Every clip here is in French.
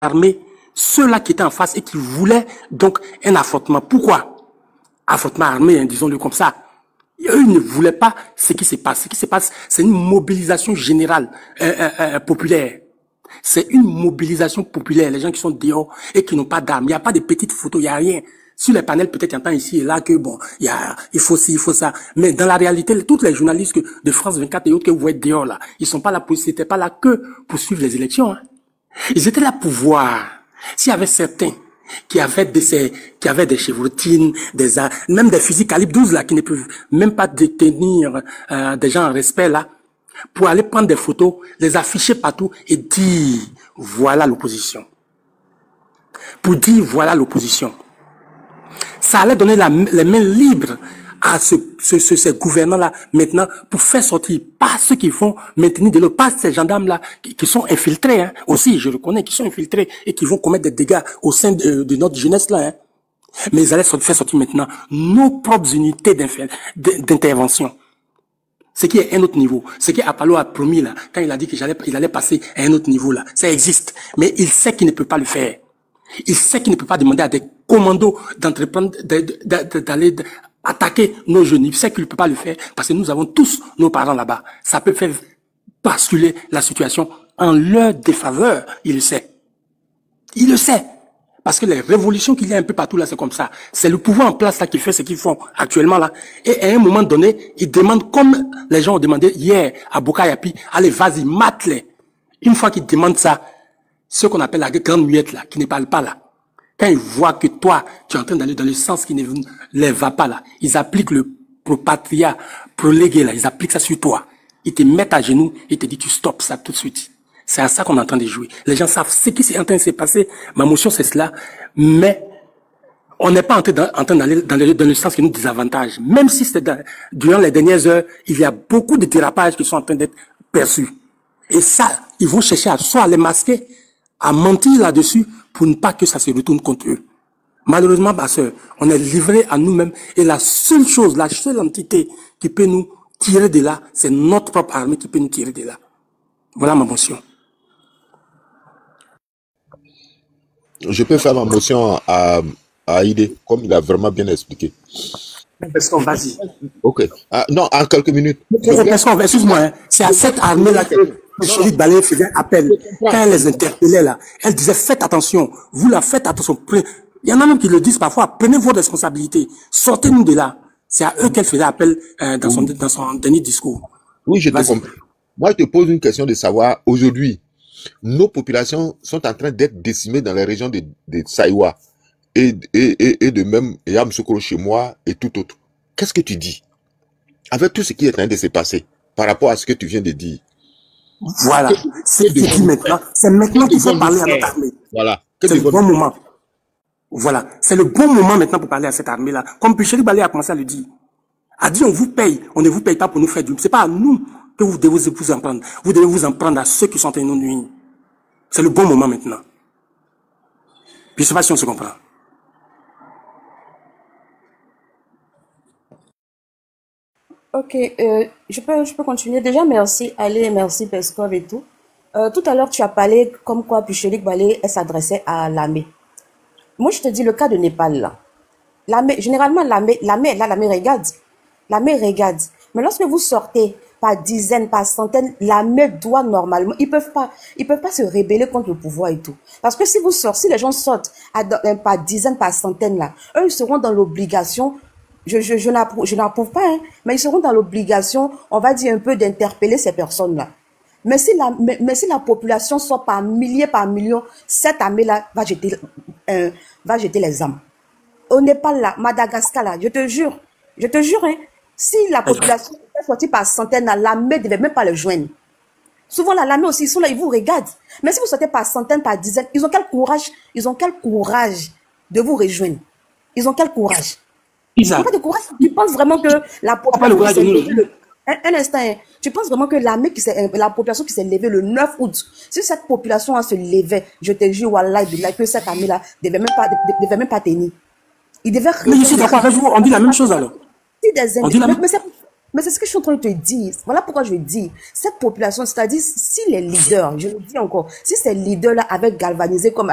armé ceux-là qui étaient en face et qui voulaient donc un affrontement. Pourquoi? Affrontement armé, hein, disons-le comme ça. Eux, ils ne voulaient pas ce qui se passe. Ce qui se passe, c'est une mobilisation générale, populaire. C'est une mobilisation populaire. Les gens qui sont dehors et qui n'ont pas d'armes. Il n'y a pas de petites photos, il n'y a rien. Sur les panels, peut-être, il entend ici et là que bon, il faut ci, il faut ça. Mais dans la réalité, tous les journalistes de France 24 et autres que vous voyez dehors là, ils sont pas là c'était pas là que pour suivre les élections, hein. Ils étaient là pour voir. S'il y avait certains qui avaient des chevrotines, même des fusils calibre 12 là, qui ne peuvent même pas détenir des gens en respect là, pour aller prendre des photos, les afficher partout et dire voilà l'opposition. Pour dire voilà l'opposition. Ça allait donner les mains libres à ces gouvernants-là maintenant pour faire sortir, pas ceux qui font maintenir de l'autre, pas ces gendarmes-là qui sont infiltrés, hein, aussi, je reconnais, qui sont infiltrés et qui vont commettre des dégâts au sein de notre jeunesse-là. Hein. Mais ils allaient faire sortir maintenant nos propres unités d'intervention. Ce qui est un autre niveau. Ce qu'Apollo a promis là, quand il a dit qu'il allait passer à un autre niveau là, ça existe. Mais il sait qu'il ne peut pas le faire. Il sait qu'il ne peut pas demander à des commandos d'entreprendre, d'aller attaquer nos jeunes. Il sait qu'il ne peut pas le faire parce que nous avons tous nos parents là-bas. Ça peut faire basculer la situation en leur défaveur. Il le sait. Il le sait. Parce que les révolutions qu'il y a un peu partout là, c'est comme ça. C'est le pouvoir en place là qui fait ce qu'ils font actuellement là. Et à un moment donné, ils demandent, comme les gens ont demandé hier à Bokayapi, allez, vas-y, mate-les. Une fois qu'ils demandent ça, ce qu'on appelle la grande muette là, qui ne parle pas là, quand ils voient que toi, tu es en train d'aller dans le sens qui ne les va pas là, ils appliquent le propatria, prolégué là, ils appliquent ça sur toi. Ils te mettent à genoux et te disent tu stops ça tout de suite. C'est à ça qu'on est en train de jouer. Les gens savent ce qui est en train de se passer. Ma motion c'est cela, mais on n'est pas en train d'aller dans le sens qui nous désavantage. Même si c'est durant les dernières heures, il y a beaucoup de dérapages qui sont en train d'être perçus. Et ça, ils vont chercher à soit les masquer, à mentir là-dessus pour ne pas que ça se retourne contre eux. Malheureusement, ma sœur, on est livré à nous-mêmes et la seule chose, la seule entité qui peut nous tirer de là, c'est notre propre armée qui peut nous tirer de là. Voilà ma motion. Je peux faire ma motion à Haïdé, comme il a vraiment bien expliqué. Vas-y. Ok. Non, en quelques minutes. Excuse-moi, hein, c'est à cette armée-là que Chéri Balé faisait appel. Quand elle les interpellait là, elle disait faites attention, vous la faites attention. Il y en a même qui le disent parfois, prenez vos responsabilités, sortez-nous de là. C'est à eux qu'elle faisait appel dans son dernier discours. Oui, je te comprends. Moi, je te pose une question de savoir, aujourd'hui, nos populations sont en train d'être décimées dans les régions de Saïwa et de même Yamsoukro chez moi et tout autre. Qu'est-ce que tu dis avec tout ce qui est en train de se passer par rapport à ce que tu viens de dire? Voilà, c'est maintenant. C'est maintenant qu'il faut parler à notre armée. Voilà. C'est le bon moment. Voilà, c'est le bon moment maintenant pour parler à cette armée-là. Comme Chéri Balé a commencé à le dire. A dit on vous paye, on ne vous paye pas pour nous faire du. C'est pas à nous que vous devez vous en prendre. Vous devez vous en prendre à ceux qui sont en train de nous nuire. C'est le bon moment maintenant. Puis je sais pas si on se comprend. Ok, je peux continuer. Déjà, merci Ali, merci Peskov et tout. Tout à l'heure, tu as parlé comme quoi Chéri Balé s'adressait à l'armée. Moi, je te dis le cas de Népal là. Généralement, l'armée regarde. L'armée regarde. Mais lorsque vous sortez par dizaines, par centaines, l'armée doit normalement, ils peuvent pas se rebeller contre le pouvoir et tout. Parce que si les gens sortent par dizaines, par centaines là, eux, ils seront dans l'obligation, je n'approuve pas, hein, mais ils seront dans l'obligation, on va dire un peu d'interpeller ces personnes-là. Mais si la population sort par milliers, par millions, cette armée-là va jeter les armes. Au Népal là, Madagascar là, je te jure, hein, si la population est sortie par centaines, l'armée ne devait même pas les joindre. Souvent, l'armée aussi, ils sont là, ils vous regardent. Mais si vous sortez par centaines, par dizaines, ils ont quel courage de vous rejoindre? Ils ont quel courage? Ils n'ont pas de courage. Tu penses vraiment que la population... Un instant, tu penses vraiment que la population qui s'est levée le 9 août, si cette population se levait, je te jure, Wallah, que cette armée-là ne devait même pas tenir. Il devait... Mais je suis d'accord avec vous, on dit la même chose alors. Si des individus, Mais c'est ce que je suis en train de te dire. Voilà pourquoi je dis, cette population, c'est-à-dire si les leaders, je le dis encore, si ces leaders-là avaient galvanisé comme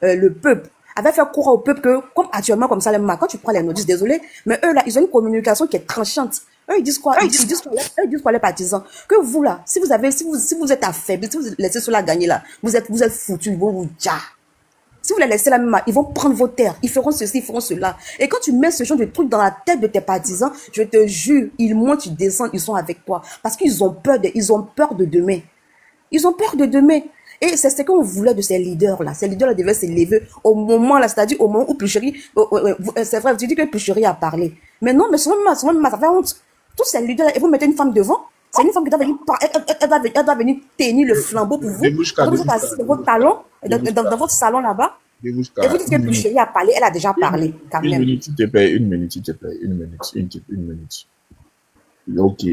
le peuple, avaient fait croire au peuple que, comme actuellement, comme ça, quand tu prends les notices, désolé, mais eux là, ils ont une communication qui est tranchante. Eux, ils disent quoi? Eux, ils disent quoi les partisans? Que vous là, si vous êtes affaibli, si vous laissez cela gagner là, vous êtes foutus, ils vont vous dire. Si vous les laissez là même, ils vont prendre vos terres, ils feront ceci, ils feront cela. Et quand tu mets ce genre de truc dans la tête de tes partisans, je te jure, ils montent, ils descendent, ils sont avec toi. Parce qu'ils ont peur de demain. Ils ont peur de demain. Et c'est ce qu'on voulait de ces leaders-là. Ces leaders-là devaient se lever au moment là, c'est-à-dire au moment où Plucherie, c'est vrai, tu dis que Plucherie a parlé. Mais non, mais souvent, ça fait honte. Tous ces leaders-là, et vous mettez une femme devant, c'est une femme qui doit venir, elle doit venir tenir le flambeau pour vous. Quand vous êtes assis dans votre salon, dans votre salon là-bas, et vous dites que Plucherie a parlé, elle a déjà parlé, quand même. Une minute, s'il te plaît, une minute, s'il te plaît, une minute. Ok.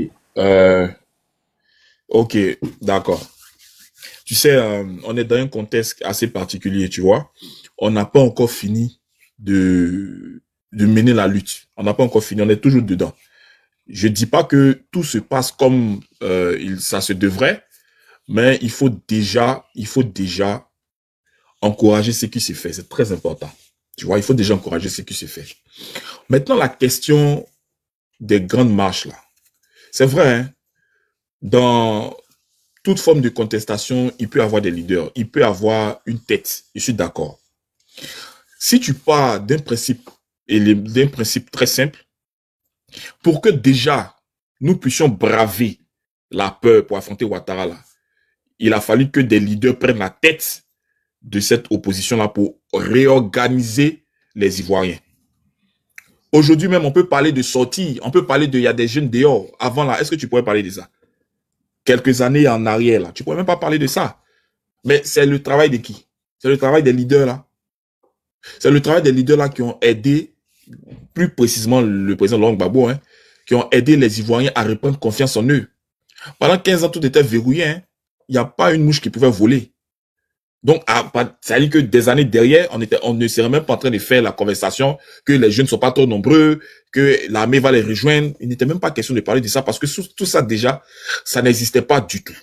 Ok, d'accord. Tu sais, on est dans un contexte assez particulier, tu vois. On n'a pas encore fini de mener la lutte. On n'a pas encore fini, on est toujours dedans. Je dis pas que tout se passe comme ça se devrait, mais il faut déjà encourager ce qui se fait. C'est très important. Tu vois, il faut déjà encourager ce qui se fait. Maintenant, la question des grandes marches, là. C'est vrai, hein, dans toute forme de contestation, il peut y avoir des leaders, il peut y avoir une tête. Je suis d'accord. Si tu pars d'un principe très simple, pour que déjà nous puissions braver la peur pour affronter Ouattara là, il a fallu que des leaders prennent la tête de cette opposition-là pour réorganiser les Ivoiriens. Aujourd'hui même, on peut parler de sortie, on peut parler de, il y a des jeunes dehors. Avant là, est-ce que tu pourrais parler de ça? Quelques années en arrière là, tu pourrais même pas parler de ça. Mais c'est le travail de qui? C'est le travail des leaders là. C'est le travail des leaders là qui ont aidé, plus précisément le président Laurent Gbagbo, hein, qui ont aidé les Ivoiriens à reprendre confiance en eux. Pendant 15 ans, tout était verrouillé. Hein. Il n'y a pas une mouche qui pouvait voler. Donc, ça veut dire que des années derrière, on ne serait même pas en train de faire la conversation, que les jeunes ne sont pas trop nombreux, que l'armée va les rejoindre. Il n'était même pas question de parler de ça parce que tout ça déjà, ça n'existait pas du tout.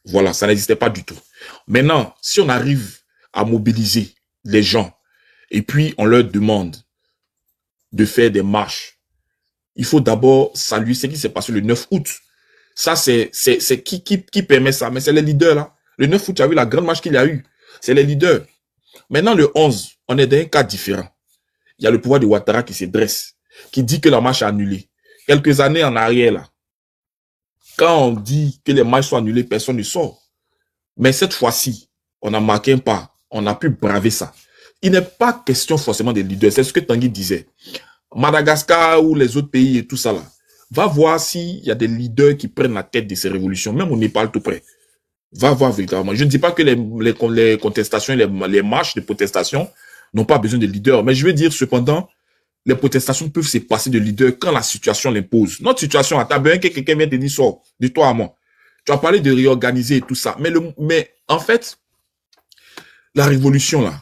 Voilà, ça n'existait pas du tout. Maintenant, si on arrive à mobiliser les gens et puis on leur demande de faire des marches, il faut d'abord saluer ce qui s'est passé le 9 août. Ça, c'est qui permet ça? Mais c'est les leaders là. Le 9 août, tu as vu la grande marche qu'il y a eu. C'est les leaders. Maintenant, le 11, on est dans un cas différent. Il y a le pouvoir de Ouattara qui se dresse, qui dit que la marche est annulée. Quelques années en arrière, là, quand on dit que les marches sont annulées, personne ne sort. Mais cette fois-ci, on a marqué un pas. On a pu braver ça. Il n'est pas question forcément des leaders. C'est ce que Tanguy disait. Madagascar ou les autres pays et tout ça là. Va voir s'il y a des leaders qui prennent la tête de ces révolutions, même au Népal tout près. Va voir véritablement. Je ne dis pas que les contestations, les marches de protestation n'ont pas besoin de leaders. Mais je veux dire, cependant, les protestations peuvent se passer de leaders quand la situation l'impose. Notre situation, t'as besoin que quelqu'un vienne te dire, sort, de toi à moi. Tu as parlé de réorganiser et tout ça. Mais en fait, la révolution, là,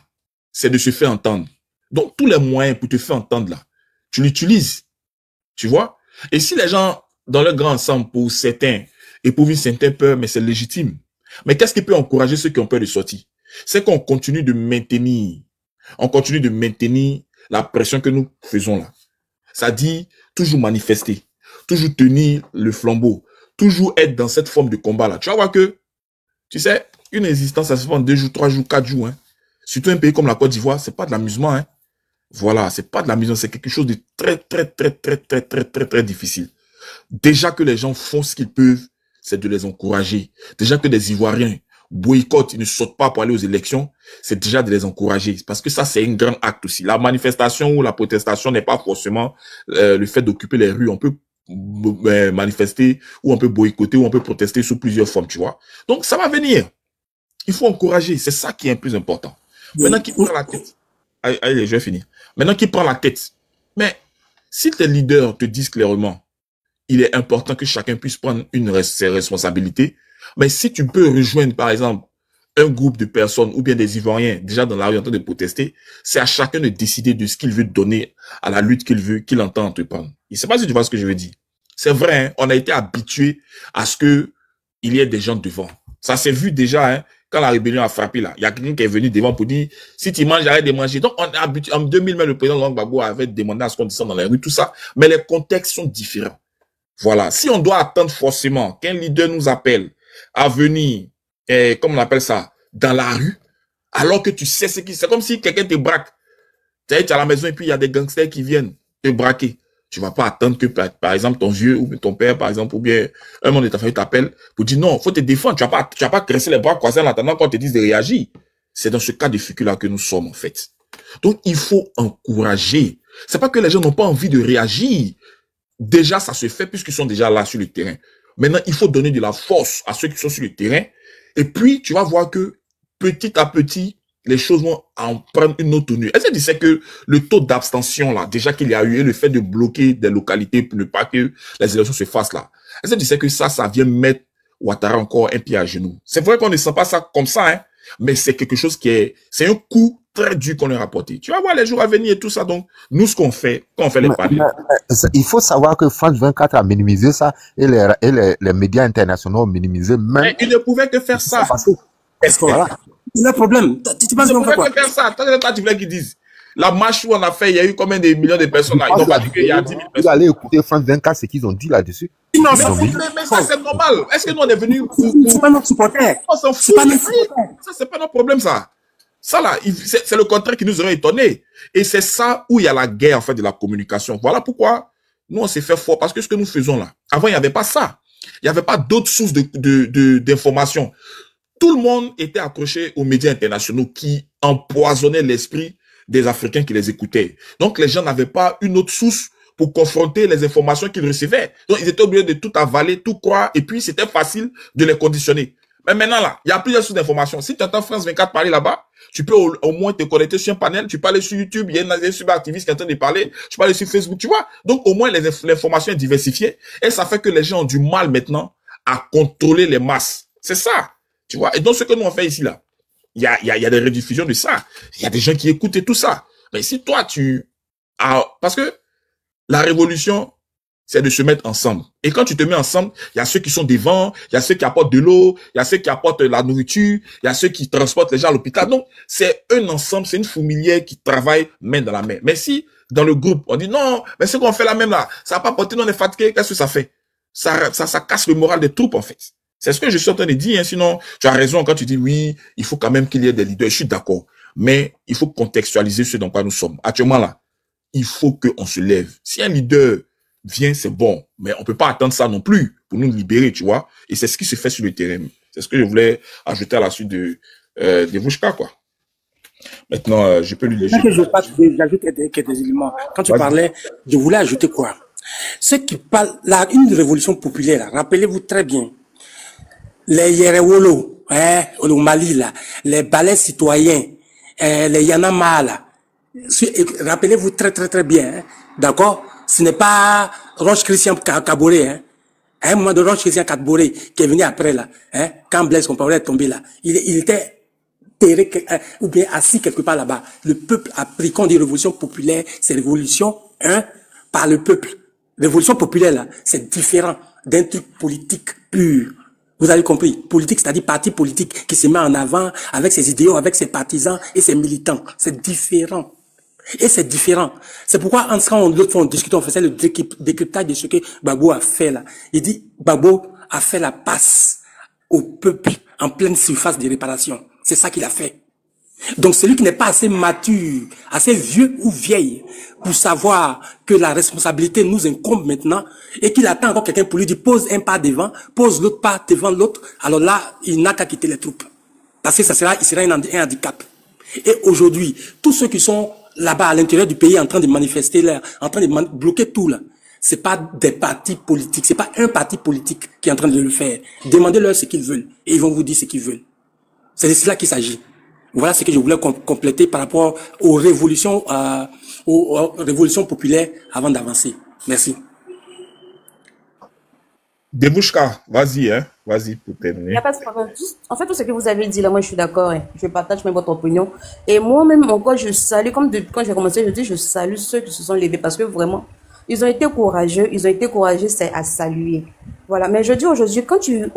c'est de se faire entendre. Donc, tous les moyens pour te faire entendre, là, tu l'utilises. Tu vois? Et si les gens, dans leur grand ensemble, pour certains, éprouvent une certaine peur, mais c'est légitime. Mais qu'est-ce qui peut encourager ceux qui ont peur de sortir? C'est qu'on continue de maintenir la pression que nous faisons là. Ça dit toujours manifester, toujours tenir le flambeau, toujours être dans cette forme de combat là. Tu vas voir que, tu sais, une résistance, ça se fait en 2 jours, 3 jours, 4 jours. Hein. Surtout un pays comme la Côte d'Ivoire, c'est pas de l'amusement. Hein. Voilà, c'est pas de l'amusement, c'est quelque chose de très difficile. Déjà que les gens font ce qu'ils peuvent, c'est de les encourager. Déjà que des Ivoiriens boycottent, ils ne sautent pas pour aller aux élections, c'est déjà de les encourager. Parce que ça, c'est un grand acte aussi. La manifestation ou la protestation n'est pas forcément le fait d'occuper les rues. On peut manifester ou on peut boycotter ou on peut protester sous plusieurs formes, tu vois. Donc, ça va venir. Il faut encourager. C'est ça qui est le plus important. Maintenant, qui prend la tête? Allez, je vais finir. Maintenant, qui prend la tête? Mais si tes leaders te disent clairement, il est important que chacun puisse prendre ses responsabilités. Mais si tu peux rejoindre, par exemple, un groupe de personnes ou bien des Ivoiriens déjà dans la rue en train de protester, c'est à chacun de décider de ce qu'il veut donner à la lutte qu'il entend entreprendre. Je ne sais pas si tu vois ce que je veux dire. C'est vrai, hein, on a été habitué à ce que il y ait des gens devant. Ça s'est vu déjà, hein, quand la rébellion a frappé là. Il y a quelqu'un qui est venu devant pour dire, si tu manges, arrête de manger. Donc, on est habitué. En 2000, même le président Laurent Gbagbo avait demandé à ce qu'on descende dans les rues, tout ça. Mais les contextes sont différents. Voilà. Si on doit attendre forcément qu'un leader nous appelle à venir, comme on appelle ça, dans la rue, alors que tu sais ce qui, c'est comme si quelqu'un te braque. Tu es à la maison et puis il y a des gangsters qui viennent te braquer. Tu vas pas attendre que, par exemple, ton vieux ou ton père, par exemple, ou bien un membre de ta famille t'appelle pour dire non, faut te défendre. Tu vas pas cresser les bras croisés en attendant qu'on te dise de réagir. C'est dans ce cas de figure-là que nous sommes, en fait. Donc, il faut encourager. C'est pas que les gens n'ont pas envie de réagir. Déjà, ça se fait puisqu'ils sont déjà là sur le terrain. Maintenant, il faut donner de la force à ceux qui sont sur le terrain. Et puis, tu vas voir que petit à petit, les choses vont en prendre une autre tenue. Est-ce que tu sais que le taux d'abstention, là, déjà qu'il y a eu, et le fait de bloquer des localités pour ne pas que les élections se fassent là, est-ce que tu sais que ça vient mettre Ouattara encore un pied à genoux? C'est vrai qu'on ne sent pas ça comme ça, hein, mais c'est quelque chose c'est un coup très dur qu'on a rapporté. Tu vas voir les jours à venir et tout ça. Donc, nous, ce qu'on fait, quand on fait les panels. Il faut savoir que France 24 a minimisé ça et les médias internationaux ont minimisé même. Mais ils ne pouvaient que faire ça. Est-ce que voilà? Le problème, tu penses qu'on fait quoi? Faire ça. Toi, tu voulais qu'ils disent. La marche où on a fait, il y a eu combien de millions de personnes là? Ils n'ont pas dit qu'il y a 10 000 personnes. Vous allez écouter France 24, ce qu'ils ont dit là-dessus. Non, mais ça, c'est normal. Est-ce que nous, on est venus pour... C'est pas notre supporter. On s'en fout. C'est pas notre supporter. Ça, c'est pas notre problème, ça. Ça, là, c'est le contraire qui nous aurait étonné. Et c'est ça où il y a la guerre, en fait, de la communication. Voilà pourquoi nous, on s'est fait fort. Parce que ce que nous faisons là, avant, il n'y avait pas ça. Il n'y avait pas d'autres sources d'informations. Tout le monde était accroché aux médias internationaux qui empoisonnaient l'esprit des Africains qui les écoutaient. Donc, les gens n'avaient pas une autre source pour confronter les informations qu'ils recevaient. Donc, ils étaient obligés de tout avaler, tout croire, et puis c'était facile de les conditionner. Mais maintenant, là, il y a plusieurs sources d'informations. Si tu entends France 24 parler là-bas, tu peux au moins te connecter sur un panel, tu peux aller sur YouTube, il y a un cyberactiviste qui est en train de parler, tu peux aller sur Facebook, tu vois. Donc, au moins, l'information est diversifiée, et ça fait que les gens ont du mal maintenant à contrôler les masses. C'est ça. Tu vois, et donc ce que nous on fait ici là, il y a des rediffusions de ça. Il y a des gens qui écoutent et tout ça. Mais si toi parce que la révolution, c'est de se mettre ensemble. Et quand tu te mets ensemble, il y a ceux qui sont devant, il y a ceux qui apportent de l'eau, il y a ceux qui apportent la nourriture, il y a ceux qui transportent les gens à l'hôpital. Donc, c'est un ensemble, c'est une fourmilière qui travaille main dans la main. Mais si, dans le groupe, on dit non, mais ce qu'on fait la même là, ça va pas porter, nous on est fatigué, qu'est-ce que ça fait? Ça casse le moral des troupes, en fait. C'est ce que je suis en train de dire, hein. Sinon, tu as raison quand tu dis oui, il faut quand même qu'il y ait des leaders. Je suis d'accord. Mais il faut contextualiser ce dans quoi nous sommes. Actuellement là, il faut qu'on se lève. Si un leader vient, c'est bon. Mais on peut pas attendre ça non plus pour nous libérer, tu vois. Et c'est ce qui se fait sur le terrain. C'est ce que je voulais ajouter à la suite de Vouchka, quoi. Maintenant, je peux lui dire. J'ajoute quelques éléments. Quand tu parlais, je voulais ajouter quoi? Ceux qui parlent, là, une révolution populaire, rappelez-vous très bien. Les Yerewolo, au Mali, là, les balais citoyens, les Yanama, là. Rappelez-vous très bien, hein, d'accord? Ce n'est pas Roche Christian Kaboré, hein. À un moment de Roche Christian Kaboré, qui est venu après, là, hein, quand Blaise Compaoré est tombé, là, il était terré, ou bien assis quelque part là-bas. Le peuple a pris, quand on dit révolution populaire, c'est révolution, hein, par le peuple. Révolution populaire, là, c'est différent d'un truc politique pur. Vous avez compris. Politique, c'est-à-dire parti politique qui se met en avant avec ses idéaux, avec ses partisans et ses militants. C'est différent. Et c'est différent. C'est pourquoi, l'autre fois, on discutait, on faisait le décryptage de ce que Gbagbo a fait là. Il dit, Gbagbo a fait la passe au peuple en pleine surface de réparation. C'est ça qu'il a fait. Donc, celui qui n'est pas assez mature, assez vieux ou vieille pour savoir que la responsabilité nous incombe maintenant et qu'il attend encore quelqu'un pour lui dire pose un pas devant, pose l'autre pas devant l'autre, alors là, il n'a qu'à quitter les troupes. Parce que il sera un handicap. Et aujourd'hui, tous ceux qui sont là-bas à l'intérieur du pays en train de manifester là, en train de bloquer tout là, c'est pas des partis politiques, c'est pas un parti politique qui est en train de le faire. Demandez-leur ce qu'ils veulent et ils vont vous dire ce qu'ils veulent. C'est de cela qu'il s'agit. Voilà ce que je voulais compléter par rapport aux révolutions populaires avant d'avancer. Merci. Debouchka, vas-y, hein. Vas-y pour terminer. Il n'y a pas de problème. En fait, tout ce que vous avez dit là, moi je suis d'accord. Hein. Je partage même votre opinion. Et moi-même, encore, je salue, comme quand j'ai commencé, je dis, je salue ceux qui se sont levés parce que vraiment, Ils ont été courageux, c'est à saluer. Voilà, mais je dis aujourd'hui, quand tu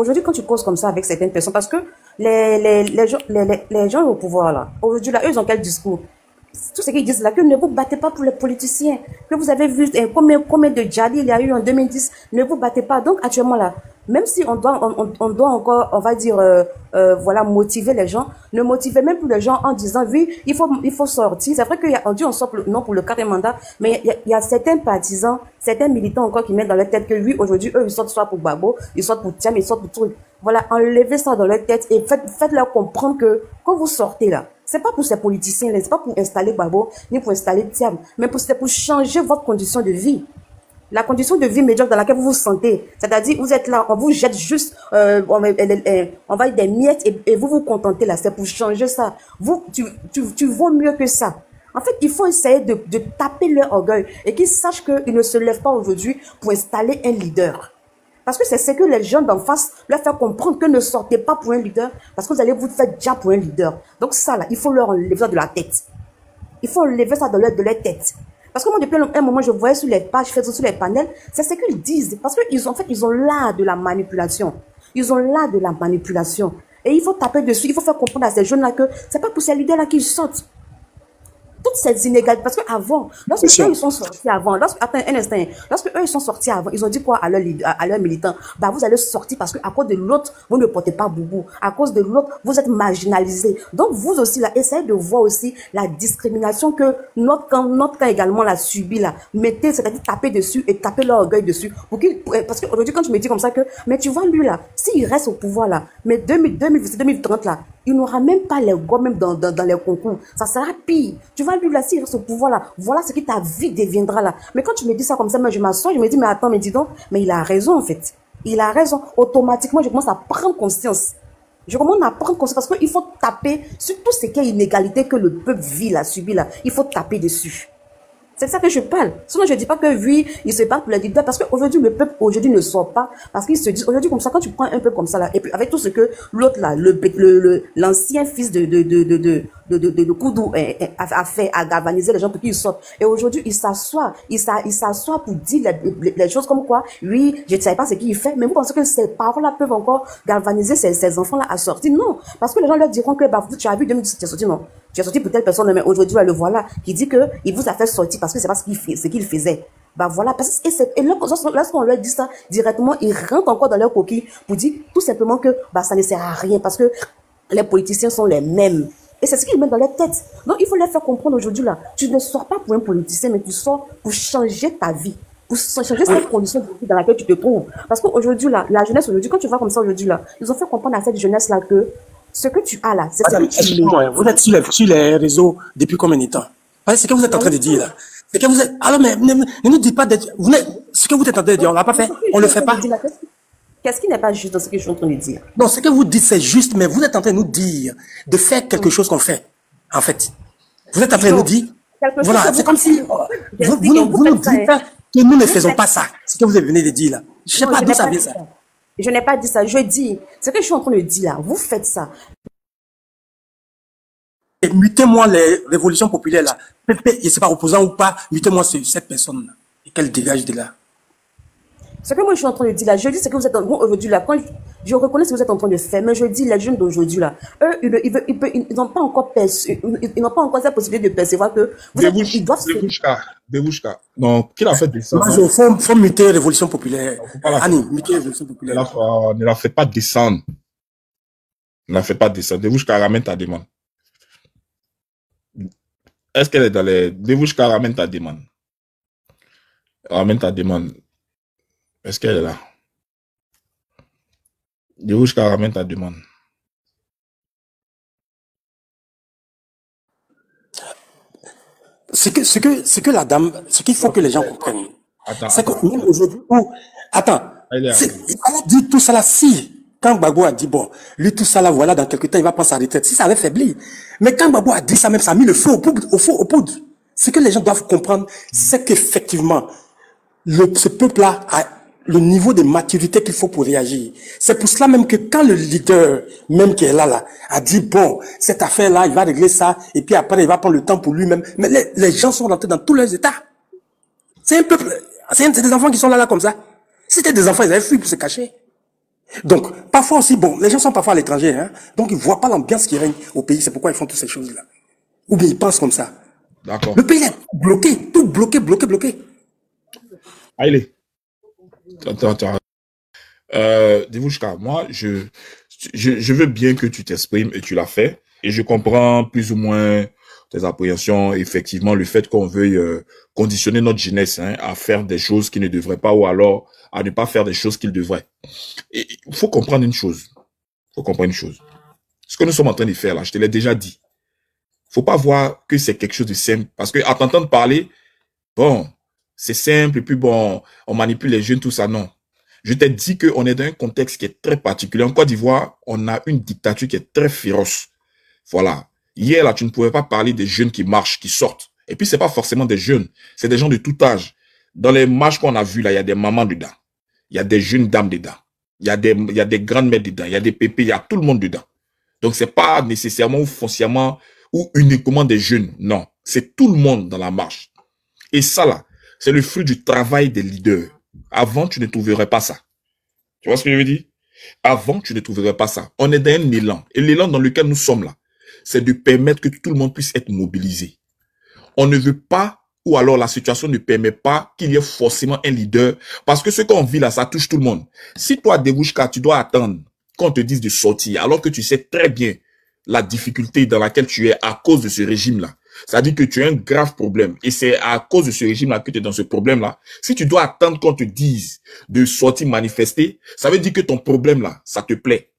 causes comme ça avec certaines personnes, parce que les gens au pouvoir là, aujourd'hui là, eux ils ont quel discours? Tout ce qu'ils disent là, que ne vous battez pas pour les politiciens, que vous avez vu combien de djihadis il y a eu en 2010, ne vous battez pas. Donc actuellement là, même si on doit encore, on va dire, voilà, motiver les gens, ne motivez même plus les gens en disant, oui, il faut sortir. C'est vrai qu'on dit on sort non pour le quatrième mandat, mais il y a certains partisans, certains militants encore qui mettent dans leur tête que oui, aujourd'hui, eux, ils sortent soit pour Babo, ils sortent pour Thiam, ils sortent pour truc. Voilà, enlevez ça dans leur tête et faites-leur comprendre que quand vous sortez là, c'est pas pour ces politiciens là, c'est pas pour installer Babo, ni pour installer Thiam, mais c'est pour changer votre condition de vie. La condition de vie médiocre dans laquelle vous vous sentez. C'est-à-dire, vous êtes là, on vous jette juste, on va dire des miettes et vous vous contentez là. C'est pour changer ça. Tu vaux mieux que ça. En fait, il faut essayer de taper leur orgueil et qu'ils sachent qu'ils ne se lèvent pas aujourd'hui pour installer un leader. Parce que c'est ce que les gens d'en face leur font comprendre que ne sortez pas pour un leader parce que vous allez vous faire déjà pour un leader. Donc ça là, il faut leur enlever ça de la tête. Il faut enlever ça de leur tête. Parce que moi, depuis un moment, je voyais sur les pages, sur les panels, c'est ce qu'ils disent. Parce qu'ils ont l'art de la manipulation. Ils ont l'art de la manipulation. Et il faut taper dessus, il faut faire comprendre à ces jeunes-là que c'est pas pour ces leaders-là qu'ils sortent. Toutes ces inégalités, parce qu'avant, lorsque eux, ils sont sortis avant, attends un instant, lorsque eux, ils sont sortis avant, ils ont dit quoi à leurs militants? Bah, vous allez sortir parce qu'à cause de l'autre, vous ne portez pas boubou. À cause de l'autre, vous êtes marginalisés. Donc, vous aussi, là, essayez de voir aussi la discrimination que notre camp également l'a subi, là. Mettez, c'est-à-dire taper dessus et taper leur orgueil dessus. Parce qu'aujourd'hui, quand tu me dis comme ça que, mais tu vois, lui, là, s'il reste au pouvoir, là, mais 2030, là, il n'aura même pas les gars, même dans les concours. Ça sera pire. Tu vois, lui, là, s'il reste au pouvoir, là, voilà ce que ta vie deviendra, là. Mais quand tu me dis ça comme ça, moi, je m'assois, je me dis, mais attends, mais dis donc, mais il a raison, en fait. Il a raison. Automatiquement, je commence à prendre conscience. Je commence à prendre conscience parce qu'il faut taper sur tout ce qui est inégalité que le peuple vit, là, subit, là. Il faut taper dessus. C'est ça que je parle. Sinon, je ne dis pas que oui, il se bat pour les leaders parce qu'aujourd'hui, le peuple aujourd'hui ne sort pas parce qu'ils se disent, aujourd'hui, comme ça, quand tu prends un peuple comme ça, là, et puis avec tout ce que l'autre, là, l'ancien fils de Koudou a fait, à galvaniser les gens pour qu'ils sortent. Et aujourd'hui, il s'assoit pour dire les choses comme quoi, oui, je ne savais pas ce qu'il fait, mais vous pensez que ces paroles-là peuvent encore galvaniser ces enfants-là à sortir? Non. Parce que les gens leur diront que, bah, tu as vu 2017, tu es sorti, non. Tu es sorti pour telle personne, mais aujourd'hui, le voilà, qui dit que il vous a fait sortir parce que c'est pas ce qu'il faisait. Bah voilà, et lorsqu'on leur dit ça directement, ils rentrent encore dans leur coquille pour dire tout simplement que bah ça ne sert à rien parce que les politiciens sont les mêmes. Et c'est ce qu'ils mettent dans leur tête. Donc il faut leur faire comprendre aujourd'hui là, tu ne sors pas pour un politicien, mais tu sors pour changer ta vie, pour changer cette condition de vie dans laquelle tu te trouves. Parce qu'aujourd'hui là, la jeunesse aujourd'hui, quand tu vois comme ça aujourd'hui là, ils ont fait comprendre à cette jeunesse là que ce que tu as là, c'est ce que tu es. Vous êtes sur les réseaux depuis combien de temps? C'est ce que vous êtes en train de dire là. C'est que vous êtes. Alors, mais ne nous dites pas d'être. Ce que vous êtes en train de dire, on l'a pas fait. On le fait pas. Qu'est-ce qui n'est pas juste dans ce que je suis en train de dire? Non, ce que vous dites, c'est juste, mais vous êtes en train de nous dire de faire quelque chose qu'on fait. En fait. Vous êtes en train de nous dire. Voilà, c'est comme si. Vous nous dites que nous ne faisons pas ça. Ce que vous venez de dire là. Je ne sais pas d'où ça vient ça. Je n'ai pas dit ça, je dis, ce que je suis en train de dire là, vous faites ça. Mutez-moi les révolutions populaires là. Je ne sais pas, opposant ou pas, mutez-moi cette personne là. Et qu'elle dégage de là. Ce que moi je suis en train de dire là, je dis ce que vous êtes en train aujourd'hui là, quand je reconnais ce que vous êtes en train de faire, mais je dis les jeunes d'aujourd'hui là, eux, ils n'ont pas encore ils n'ont pas encore cette possibilité de percevoir que ils doivent Devouchka. Donc, qu'il a fait descendre. Il faut muter révolution populaire. Annie, muter révolution populaire. Ne la fais pas descendre. Ne la fais pas descendre. Devouchka, ramène ta demande. Est-ce qu'elle est dans les... Devouchka, ramène ta demande. Ramène ta demande. Est-ce qu'elle est là? Devouchka, ramène ta demande. Ce que la dame, ce qu'il faut que les gens comprennent, c'est que nous, aujourd'hui, attends, il a dit tout ça là, si, quand Gbagbo a dit, bon, lui, tout ça là, voilà, dans quelques temps, il va prendre sa retraite, si ça avait faibli. Mais quand Gbagbo a dit ça même, ça a mis le feu au poudre. Ce que les gens doivent comprendre, c'est qu'effectivement, ce peuple-là a le niveau de maturité qu'il faut pour réagir. C'est pour cela même que quand le leader, même qui est là, a dit, bon, cette affaire-là, il va régler ça, et puis après, il va prendre le temps pour lui-même. Mais les gens sont rentrés dans tous leurs états. C'est un peuple, C'est des enfants qui sont là comme ça. Si c'était des enfants, ils avaient fui pour se cacher. Donc, parfois aussi, bon, les gens sont parfois à l'étranger, hein, donc ils voient pas l'ambiance qui règne au pays, c'est pourquoi ils font toutes ces choses-là. Ou bien ils pensent comme ça. D'accord. Le pays est bloqué, tout bloqué, bloqué, bloqué. Allez. Devouchka, moi, je veux bien que tu t'exprimes et tu l'as fait. Et je comprends plus ou moins tes appréhensions. Effectivement, le fait qu'on veuille conditionner notre jeunesse à faire des choses qu'ils ne devraient pas ou alors à ne pas faire des choses qu'ils devraient. Et il faut comprendre une chose. Ce que nous sommes en train de faire là, je te l'ai déjà dit. Faut pas voir que c'est quelque chose de simple. Parce que à t'entendre parler, bon, c'est simple et puis bon, on manipule les jeunes, tout ça, non. Je t'ai dit qu'on est dans un contexte qui est très particulier. En Côte d'Ivoire, on a une dictature qui est très féroce. Voilà. Hier, là, tu ne pouvais pas parler des jeunes qui marchent, qui sortent. Et puis, c'est pas forcément des jeunes. C'est des gens de tout âge. Dans les marches qu'on a vues, là, il y a des mamans dedans. Il y a des jeunes dames dedans. Il y a des grandes mères dedans. Il y a des pépés. Il y a tout le monde dedans. Donc, c'est pas nécessairement ou foncièrement ou uniquement des jeunes. Non. C'est tout le monde dans la marche. Et ça, là, c'est le fruit du travail des leaders. Avant, tu ne trouverais pas ça. Tu vois ce que je veux dire? Avant, tu ne trouverais pas ça. On est dans un élan. Et l'élan dans lequel nous sommes là, c'est de permettre que tout le monde puisse être mobilisé. On ne veut pas, ou alors la situation ne permet pas qu'il y ait forcément un leader, parce que ce qu'on vit là, ça touche tout le monde. Si toi, Devouchka, tu dois attendre qu'on te dise de sortir, alors que tu sais très bien la difficulté dans laquelle tu es à cause de ce régime-là, ça dit que tu as un grave problème. Et c'est à cause de ce régime-là que tu es dans ce problème-là. Si tu dois attendre qu'on te dise de sortir manifester, ça veut dire que ton problème-là, ça te plaît.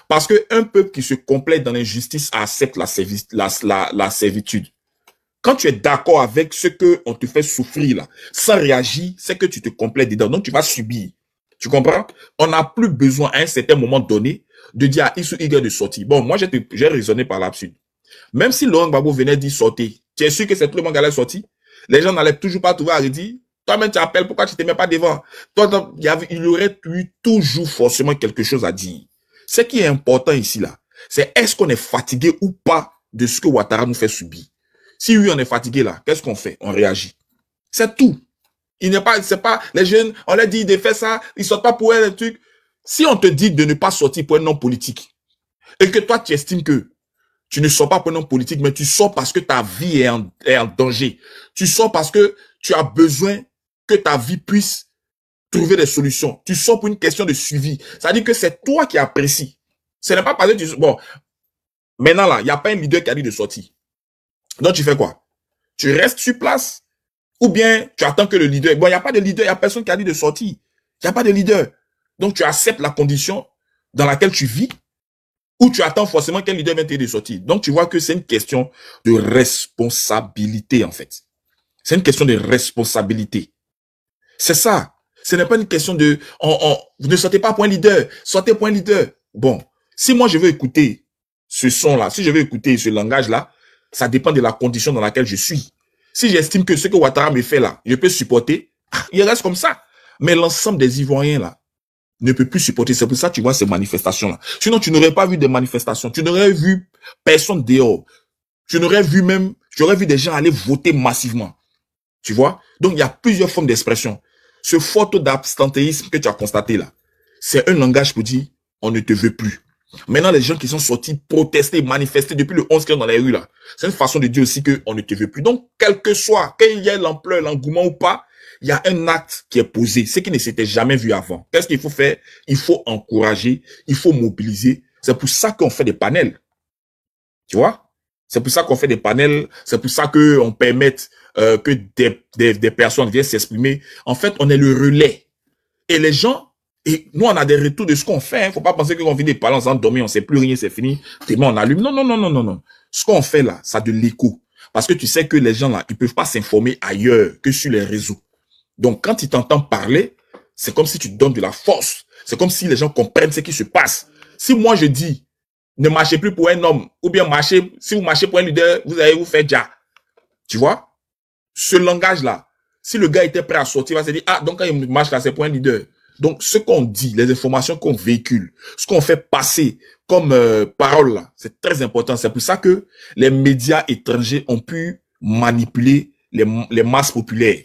Parce que un peuple qui se complaît dans l'injustice accepte la servitude. Quand tu es d'accord avec ce que on te fait souffrir là, sans réagir, c'est que tu te complais dedans. Donc tu vas subir. Tu comprends? On n'a plus besoin à un certain moment donné de dire à X ou Y de sortir. Bon, moi j'ai raisonné par l'absurde. Même si Laurent Gbagbo venait dire sortir, tu es sûr que c'est tout le monde qui allait sortir? Les gens n'allaient toujours pas trouver à redire. Toi-même tu appelles, pourquoi tu ne te mets pas devant? Toi, il y aurait eu toujours forcément quelque chose à dire. Ce qui est important ici là, c'est est-ce qu'on est fatigué ou pas de ce que Ouattara nous fait subir? Si oui, on est fatigué là, qu'est-ce qu'on fait? On réagit. C'est tout. C'est pas, les jeunes, on leur dit de faire ça, ils sortent pas pour un truc. Si on te dit de ne pas sortir pour un homme politique, et que toi tu estimes que tu ne sors pas pour un homme politique, mais tu sors parce que ta vie est en danger. Tu sors parce que tu as besoin que ta vie puisse trouver des solutions. Tu sors pour une question de suivi. Ça veut dire que c'est toi qui apprécies. Ce n'est pas parce que tu... Bon, maintenant là, il n'y a pas un leader qui a dit de sortir. Donc tu fais quoi? Tu restes sur place ou bien tu attends que le leader... Bon, il n'y a pas de leader, il n'y a personne qui a dit de sortir. Il n'y a pas de leader. Donc tu acceptes la condition dans laquelle tu vis ou tu attends forcément qu'un leader vienne t'aider de sortir. Donc tu vois que c'est une question de responsabilité en fait. C'est une question de responsabilité. C'est ça. Ce n'est pas une question de... vous ne sortez pas pour un leader, sortez pour un leader. Bon, si moi je veux écouter ce son-là, si je veux écouter ce langage-là, ça dépend de la condition dans laquelle je suis. Si j'estime que ce que Ouattara me fait là, je peux supporter, il reste comme ça. Mais l'ensemble des Ivoiriens là, ne peut plus supporter. C'est pour ça que tu vois ces manifestations-là. Sinon, tu n'aurais pas vu des manifestations. Tu n'aurais vu personne dehors. J'aurais vu des gens aller voter massivement. Tu vois? Donc, il y a plusieurs formes d'expression. Ce fort taux d'abstentéisme que tu as constaté là, c'est un langage pour dire, on ne te veut plus. Maintenant, les gens qui sont sortis protester, manifester depuis le 11 qui sont dans les rues là, c'est une façon de dire aussi qu'on ne te veut plus. Donc, quel que soit, qu'il y ait l'ampleur, l'engouement ou pas, il y a un acte qui est posé, ce qui ne s'était jamais vu avant. Qu'est-ce qu'il faut faire? Il faut encourager, il faut mobiliser. C'est pour ça qu'on fait des panels. Tu vois? C'est pour ça qu'on fait des panels, c'est pour ça qu'on permet que des personnes viennent s'exprimer. En fait, on est le relais. Et les gens, et nous, on a des retours de ce qu'on fait. Hein. Faut pas penser qu'on vient de parler, on s'endormit, on sait plus rien, c'est fini. Tellement on allume. Non, non, non, non, non, non. Ce qu'on fait là, ça a de l'écho. Parce que tu sais que les gens là, ils peuvent pas s'informer ailleurs que sur les réseaux. Donc, quand ils t'entendent parler, c'est comme si tu donnes de la force. C'est comme si les gens comprennent ce qui se passe. Si moi, je dis, ne marchez plus pour un homme, ou bien si vous marchez pour un leader, vous allez vous faire déjà. Tu vois? Ce langage-là, si le gars était prêt à sortir, il va se dire, ah, donc quand il marche là, c'est pour un leader. Donc, ce qu'on dit, les informations qu'on véhicule, ce qu'on fait passer comme parole là, c'est très important. C'est pour ça que les médias étrangers ont pu manipuler les masses populaires.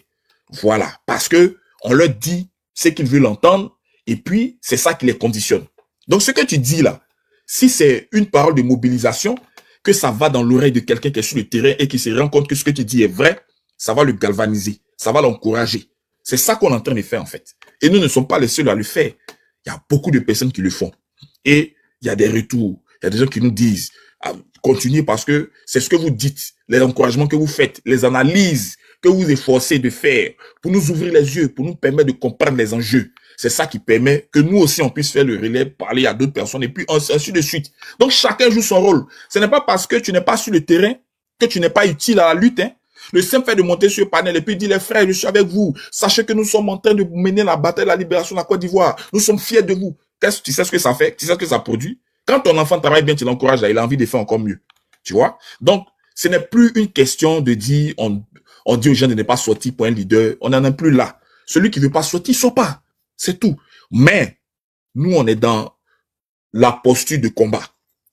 Voilà. Parce que on leur dit ce qu'ils veulent entendre et puis c'est ça qui les conditionne. Donc ce que tu dis là, si c'est une parole de mobilisation, que ça va dans l'oreille de quelqu'un qui est sur le terrain et qui se rend compte que ce que tu dis est vrai, ça va le galvaniser, ça va l'encourager. C'est ça qu'on est en train de faire en fait. Et nous ne sommes pas les seuls à le faire. Il y a beaucoup de personnes qui le font. Et il y a des retours. Il y a des gens qui nous disent continuez parce que c'est ce que vous dites, les encouragements que vous faites, les analyses que vous efforcez de faire pour nous ouvrir les yeux, pour nous permettre de comprendre les enjeux. C'est ça qui permet que nous aussi on puisse faire le relais, parler à d'autres personnes et puis ainsi de suite. Donc chacun joue son rôle. Ce n'est pas parce que tu n'es pas sur le terrain que tu n'es pas utile à la lutte. Hein. Le simple fait de monter sur le panel et puis dire les frères, je suis avec vous. Sachez que nous sommes en train de mener la bataille de la libération de la Côte d'Ivoire. Nous sommes fiers de vous. Tu sais ce que ça fait? Tu sais ce que ça produit? Quand ton enfant travaille bien, tu l'encourages, il a envie de faire encore mieux. Tu vois? Donc, ce n'est plus une question de dire, on dit aux gens de ne pas sortir pour un leader. On n'en est plus là. Celui qui veut pas sortir, il sort pas. C'est tout. Mais, nous, on est dans la posture de combat.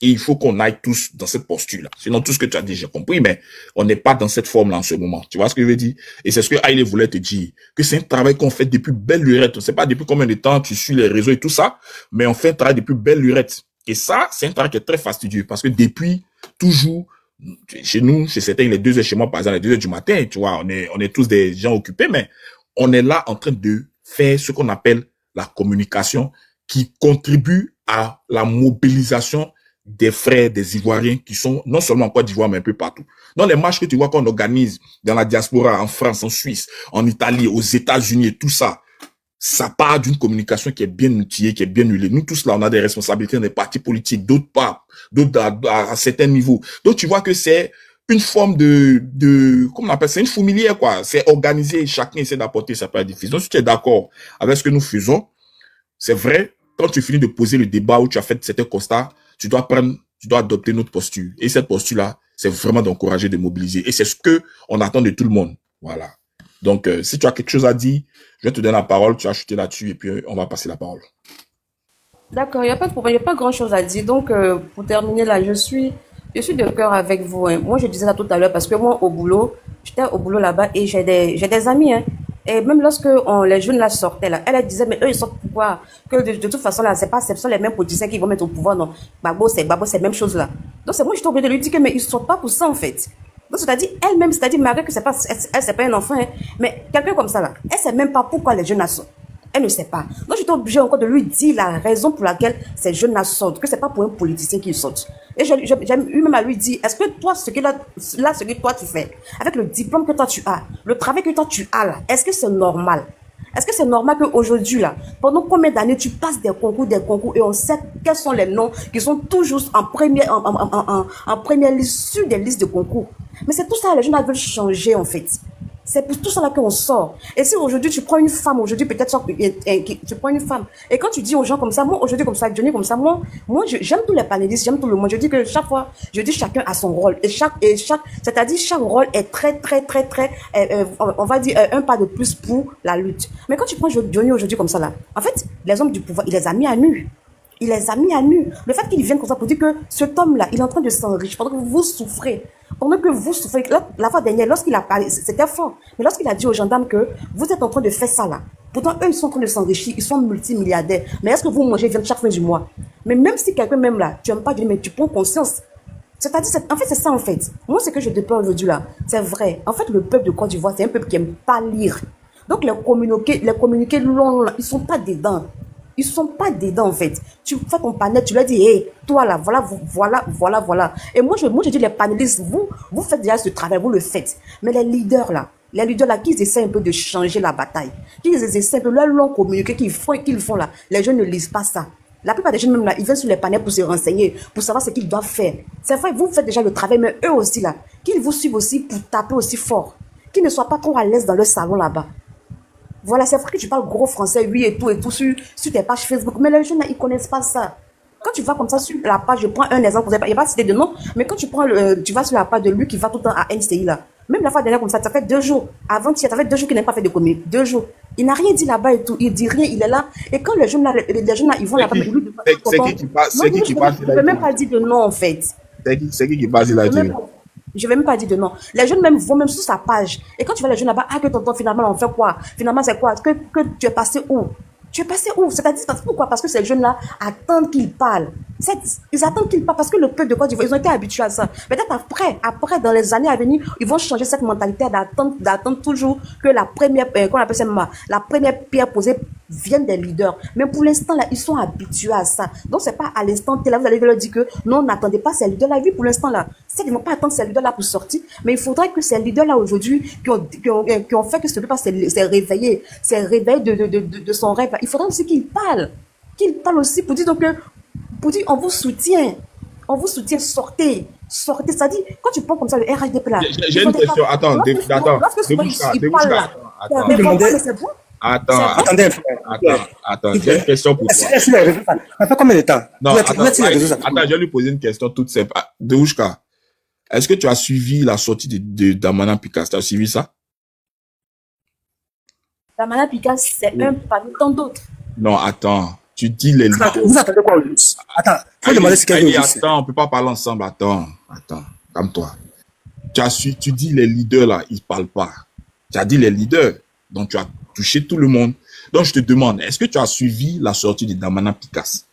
Et il faut qu'on aille tous dans cette posture-là. Sinon, tout ce que tu as dit, j'ai compris, mais on n'est pas dans cette forme-là en ce moment. Tu vois ce que je veux dire? Et c'est ce que Haile voulait te dire. Que c'est un travail qu'on fait depuis belle lurette. On ne sait pas depuis combien de temps tu suis les réseaux et tout ça, mais on fait un travail depuis belle lurette. Et ça, c'est un travail qui est très fastidieux parce que depuis toujours, chez nous, chez certains, il est 2 heures chez moi, par exemple, il est 2 heures du matin, tu vois, on est tous des gens occupés, mais on est là en train de faire ce qu'on appelle la communication qui contribue à la mobilisation des frères, des Ivoiriens qui sont non seulement en Côte d'Ivoire, mais un peu partout. Dans les marches que tu vois qu'on organise dans la diaspora, en France, en Suisse, en Italie, aux États-Unis et tout ça, ça part d'une communication qui est bien outillée, qui est bien huilée. Nous tous là, on a des responsabilités dans des partis politiques, d'autres pas, d'autres à certains niveaux. Donc tu vois que c'est une forme comment on appelle ça, une fourmilière quoi. C'est organisé, chacun essaie d'apporter sa part d'édifice. Donc si tu es d'accord avec ce que nous faisons, c'est vrai, quand tu finis de poser le débat où tu as fait certains constats, tu dois adopter notre posture. Et cette posture-là, c'est vraiment d'encourager, de mobiliser. Et c'est ce que on attend de tout le monde. Voilà. Donc, si tu as quelque chose à dire, je vais te donner la parole, tu as chuté là-dessus et puis on va passer la parole. D'accord, il n'y a pas de problème, il n'y a pas grand-chose à dire. Donc, pour terminer là, je suis de cœur avec vous. Hein. Moi, je disais ça tout à l'heure parce que moi, j'étais au boulot là-bas et j'ai des amis. Hein. Et même lorsque les jeunes là sortaient là, elle disait mais eux ils sortent pourquoi? Que de toute façon là, ce sont les mêmes politiciens qui vont mettre au pouvoir. Non, Gbagbo c'est la même chose là. Donc c'est moi je suis obligée de lui dire que mais ils sortent pas pour ça en fait. Donc c'est-à-dire elle-même, c'est-à-dire malgré que c'est pas un enfant, hein, mais quelqu'un comme ça là, elle sait même pas pourquoi les jeunes là sortent. Elle ne sait pas. Donc, j'étais obligée encore de lui dire la raison pour laquelle ces jeunes-là sortent, que c'est pas pour un politicien qu'ils sortent. Et j'ai eu même à lui dire, est-ce que toi, ce que toi tu fais, avec le diplôme que toi tu as, le travail que toi tu as là, est-ce que c'est normal? Est-ce que c'est normal qu'aujourd'hui là, pendant combien d'années tu passes des concours et on sait quels sont les noms qui sont toujours en première liste sur des listes de concours? Mais c'est tout ça, les jeunes veulent changer en fait. C'est pour tout ça là qu'on sort. Et si aujourd'hui tu prends une femme, aujourd'hui peut-être tu prends une femme, et quand tu dis aux gens comme ça, moi aujourd'hui comme ça, Johnny comme ça, moi j'aime tous les panélistes, j'aime tout le monde. Je dis que chaque fois, je dis chacun a son rôle. C'est-à-dire chaque rôle est très, on va dire un pas de plus pour la lutte. Mais quand tu prends Johnny aujourd'hui comme ça là, en fait, les hommes du pouvoir, il les a mis à nu. Il les a mis à nu. Le fait qu'il vienne comme ça pour dire que cet homme-là, il est en train de s'enrichir pendant que vous souffrez. Pendant que vous souffrez. La fois dernière, lorsqu'il a parlé, c'était fort. Mais lorsqu'il a dit aux gendarmes que vous êtes en train de faire ça là, pourtant eux, ils sont en train de s'enrichir, ils sont multimilliardaires. Mais est-ce que vous mangez viande chaque fin du mois? Mais même si quelqu'un même là, tu n'aimes pas dire, mais tu prends conscience. C'est-à-dire, en fait, c'est ça en fait. Moi, ce que je déplore aujourd'hui là, c'est vrai. En fait, le peuple de Côte d'Ivoire, c'est un peuple qui n'aime pas lire. Donc les communiqués longs, ils sont pas dedans. Ils sont pas dedans en fait. Tu fais ton panel, tu leur dis, hey, toi là, voilà. Et moi je dis les panélistes, vous faites déjà ce travail, vous le faites. Mais les leaders là, qu'ils essaient un peu de changer la bataille, qu'ils essaient un peu leur long communiqué qu'ils font là, les gens ne lisent pas ça. La plupart des jeunes même là, ils viennent sur les panels pour se renseigner, pour savoir ce qu'ils doivent faire. C'est vrai, vous faites déjà le travail, mais eux aussi là, qu'ils vous suivent aussi pour taper aussi fort, qu'ils ne soient pas trop à l'aise dans le salon là-bas. Voilà, c'est vrai que tu parles gros français, oui, et tout sur tes pages Facebook. Mais les jeunes, là, ils connaissent pas ça. Quand tu vas comme ça sur la page, je prends un exemple, il n'y a pas cité de nom, mais quand tu vas sur la page de lui qui va tout le temps à NCI, là, même la fois dernière comme ça fait 2 jours. Avant, ça fait 2 jours qu'il n'a pas fait de commis. 2 jours. Il n'a rien dit là-bas et tout. Il dit rien, il est là. Et quand les jeunes là, ils vont là-bas, c'est qui qui passe je ne peux même pas dire de nom, en fait. C'est qui qui passe là-dessus? Je vais même pas dire de non. Les jeunes même vont même sur sa page. Et quand tu vois les jeunes là-bas, ah, que tonton, finalement, on fait quoi? Finalement, c'est quoi? Que tu es passé où? Tu es passé où? C'est-à-dire, pourquoi? Parce que ces jeunes-là attendent qu'ils parlent. Ils attendent qu'ils parlent parce que le peuple de Côte d'Ivoire, ils ont été habitués à ça. Peut-être après, dans les années à venir, ils vont changer cette mentalité d'attendre toujours que la première, qu'on appelle ça, la première pierre posée vienne des leaders. Mais pour l'instant, là, ils sont habitués à ça. Donc, c'est pas à l'instant T, là, vous allez leur dire que non, n'attendez pas ces leaders-là. Oui, pour l'instant, là, c'est qu'ils ne vont pas attendre ces leaders-là pour sortir. Mais il faudrait que ces leaders-là, aujourd'hui, qui ont fait que ce peuple s'est réveillé de son rêve, il faudrait aussi qu'ils parlent. Qu'ils parlent aussi pour dire donc que, pour dire, on vous soutient. On vous soutient, sortez. Sortez. Ça dit, quand tu prends comme ça le RHDP là. J'ai une question. Attends, attends. J'ai une question pour toi. Ça fait combien de temps? Non, attends, je vais lui poser une question toute simple. Derouchka, est-ce que tu as suivi la sortie de Damana Pikas? Tu as suivi ça? Damana Pikas, c'est un parmi tant d'autres. Non, attends. Tu dis les leaders. Vous attendez quoi au juste? Attends, faut demander ce qu'il y a. Attends, on peut pas parler ensemble. Attends, calme-toi. Tu dis les leaders là, ils parlent pas. Tu as dit les leaders, donc tu as touché tout le monde. Donc je te demande, est-ce que tu as suivi la sortie de Damana Pikas?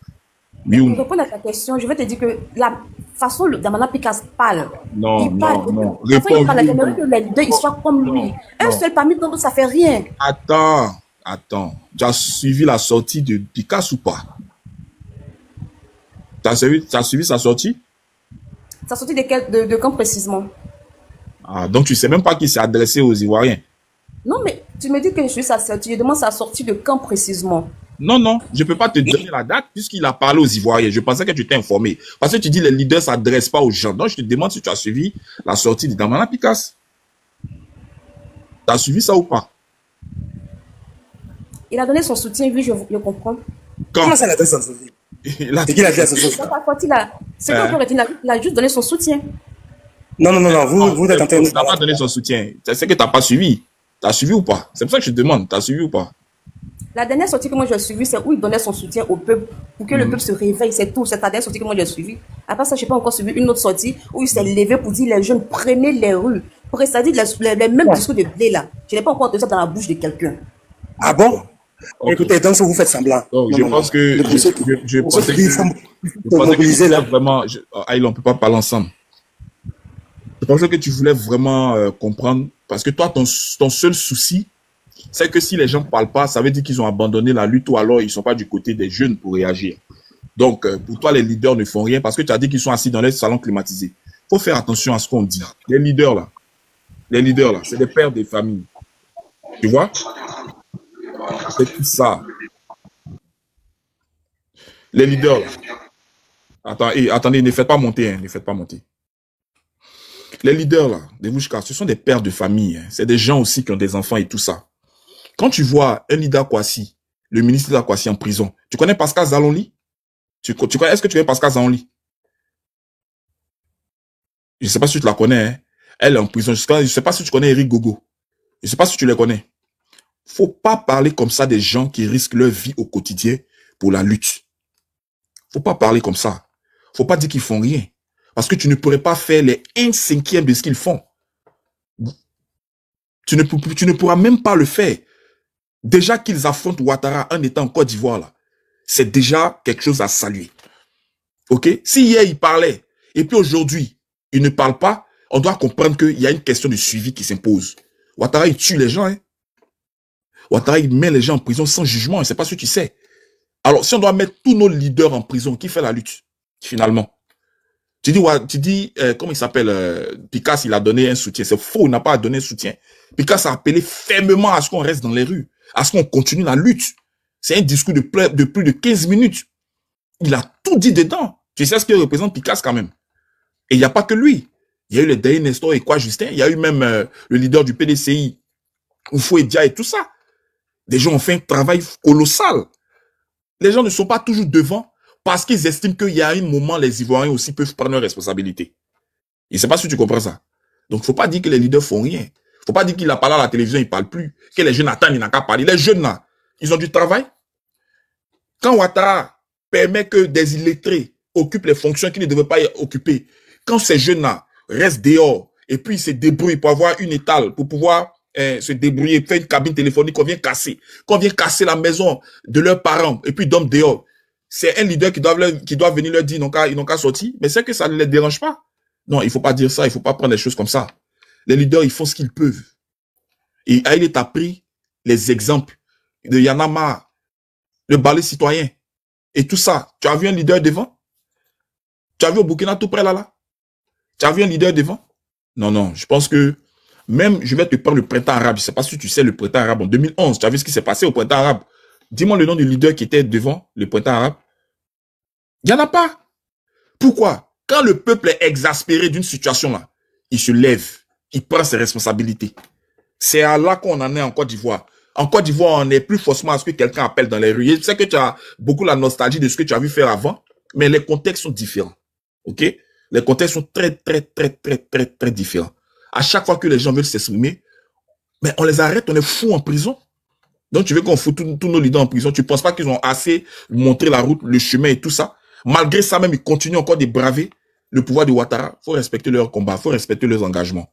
Pour répondre à ta question, je vais te dire que la façon dont Damana Pikas parle, non. Il parle, que les leaders ils soient comme lui. Un seul parmi d'autres, ça fait rien. Attends. Tu as suivi la sortie de Pikas ou pas? Tu as suivi sa sortie? Sa sortie de quand précisément? Ah, donc tu sais même pas qui s'est adressé aux Ivoiriens? Non, mais tu me dis que je suis sa sortie. Je demande sa sortie de quand précisément? Non, je peux pas te donner la date puisqu'il a parlé aux Ivoiriens. Je pensais que tu t'es informé. Parce que tu dis les leaders s'adressent pas aux gens. Donc je te demande si tu as suivi la sortie de Damana Pikas. Tu as suivi ça ou pas? Il a donné son soutien, oui, je comprends. Comment ça, il a donné son soutien? C'est qui l'a dit à son soutien? Il a juste donné son soutien. Non, vous êtes en train de... Il n'a pas donné son soutien. C'est que tu n'as pas suivi. Tu as suivi ou pas? C'est pour ça que je te demande. Tu as suivi ou pas? La dernière sortie que moi j'ai suivie, c'est où il donnait son soutien au peuple pour que le peuple se réveille. C'est tout. C'est la dernière sortie que moi j'ai suivie. Après ça, je n'ai pas encore suivi une autre sortie où il s'est levé pour dire les jeunes prenez les rues. C'est-à-dire les mêmes discours de blé là. Je n'ai pas encore entendu ça dans la bouche de quelqu'un. Ah bon? Okay. Écoutez, donc vous faites semblant. Donc, je pense que je pensais que là vraiment, on peut pas parler ensemble. Je pensais que tu voulais vraiment comprendre parce que toi ton seul souci c'est que si les gens ne parlent pas, ça veut dire qu'ils ont abandonné la lutte ou alors ils ne sont pas du côté des jeunes pour réagir. Donc pour toi les leaders ne font rien parce que tu as dit qu'ils sont assis dans les salons climatisés. Il faut faire attention à ce qu'on dit. Les leaders là, c'est des pères des familles. Tu vois? C'est tout ça. Les leaders, là. Attendez, ne faites pas monter, ne faites pas monter. Les leaders, là, des Mouchka, ce sont des pères de famille. Hein. C'est des gens aussi qui ont des enfants et tout ça. Quand tu vois un leader Kwasi, le ministre de Kwasi en prison, tu connais Pascal Zalonli? Est-ce que tu connais Pascal Zalonli? Je ne sais pas si tu la connais. Hein. Elle est en prison. Je ne sais pas si tu connais Eric Gogo. Je ne sais pas si tu les connais. Faut pas parler comme ça des gens qui risquent leur vie au quotidien pour la lutte. Faut pas parler comme ça. Faut pas dire qu'ils font rien. Parce que tu ne pourrais pas faire les 1/5 de ce qu'ils font. Tu ne pourras même pas le faire. Déjà qu'ils affrontent Ouattara en étant en Côte d'Ivoire, là, c'est déjà quelque chose à saluer. Ok? Si hier il parlait, et puis aujourd'hui, il ne parle pas, on doit comprendre qu'il y a une question de suivi qui s'impose. Ouattara, il tue les gens, hein. Ouattara, il met les gens en prison sans jugement, c'est pas ce que tu sais. Alors, si on doit mettre tous nos leaders en prison, qui fait la lutte, finalement? Tu dis, comment il s'appelle, Pikas, il a donné un soutien. C'est faux, il n'a pas donné un soutien. Pikas a appelé fermement à ce qu'on reste dans les rues, à ce qu'on continue la lutte. C'est un discours de plus de 15 minutes. Il a tout dit dedans. Tu sais ce que représente Pikas quand même. Et il n'y a pas que lui. Il y a eu le Daï Nestor et quoi, Justin. Il y a eu même le leader du PDCI, Oufou Edia et tout ça. Des gens ont fait un travail colossal. Les gens ne sont pas toujours devant parce qu'ils estiment qu'il y a un moment, les Ivoiriens aussi peuvent prendre leurs responsabilités. Je ne sais pas si tu comprends ça. Donc, faut pas dire que les leaders font rien. Faut pas dire qu'il a parlé à la télévision, il parle plus. Que les jeunes attendent, il n'a qu'à parler. Les jeunes, là, ils ont du travail. Quand Ouattara permet que des illettrés occupent les fonctions qu'ils ne devaient pas y occuper, quand ces jeunes-là restent dehors, et puis il se débrouille pour avoir une étale, pour pouvoir se débrouiller, faire une cabine téléphonique qu'on vient casser la maison de leurs parents, et puis d'hommes dehors. C'est un leader qui doit venir leur dire ils n'ont qu'à sortir, mais c'est que ça ne les dérange pas. Non, il faut pas dire ça, il faut pas prendre les choses comme ça. Les leaders, ils font ce qu'ils peuvent. Et il t'a pris les exemples de Yanama, le balai citoyen, et tout ça. Tu as vu un leader devant? Tu as vu au Burkina tout près là? Tu as vu un leader devant? Non, non, je pense que même, je vais te prendre le printemps arabe. Je ne sais pas si tu sais le printemps arabe en 2011. Tu as vu ce qui s'est passé au printemps arabe? Dis-moi le nom du leader qui était devant le printemps arabe. Il n'y en a pas. Pourquoi? Quand le peuple est exaspéré d'une situation là, il se lève, il prend ses responsabilités. C'est à là qu'on en est en Côte d'Ivoire. En Côte d'Ivoire, on n'est plus forcément à ce que quelqu'un appelle dans les rues. Je sais que tu as beaucoup la nostalgie de ce que tu as vu faire avant, mais les contextes sont différents. OK? Les contextes sont très différents. À chaque fois que les gens veulent s'exprimer, mais on les arrête, on est fous en prison. Donc tu veux qu'on fout tous nos leaders en prison. Tu ne penses pas qu'ils ont assez montré la route, le chemin et tout ça? Malgré ça même, ils continuent encore de braver le pouvoir de Ouattara. Il faut respecter leur combat, il faut respecter leurs engagements.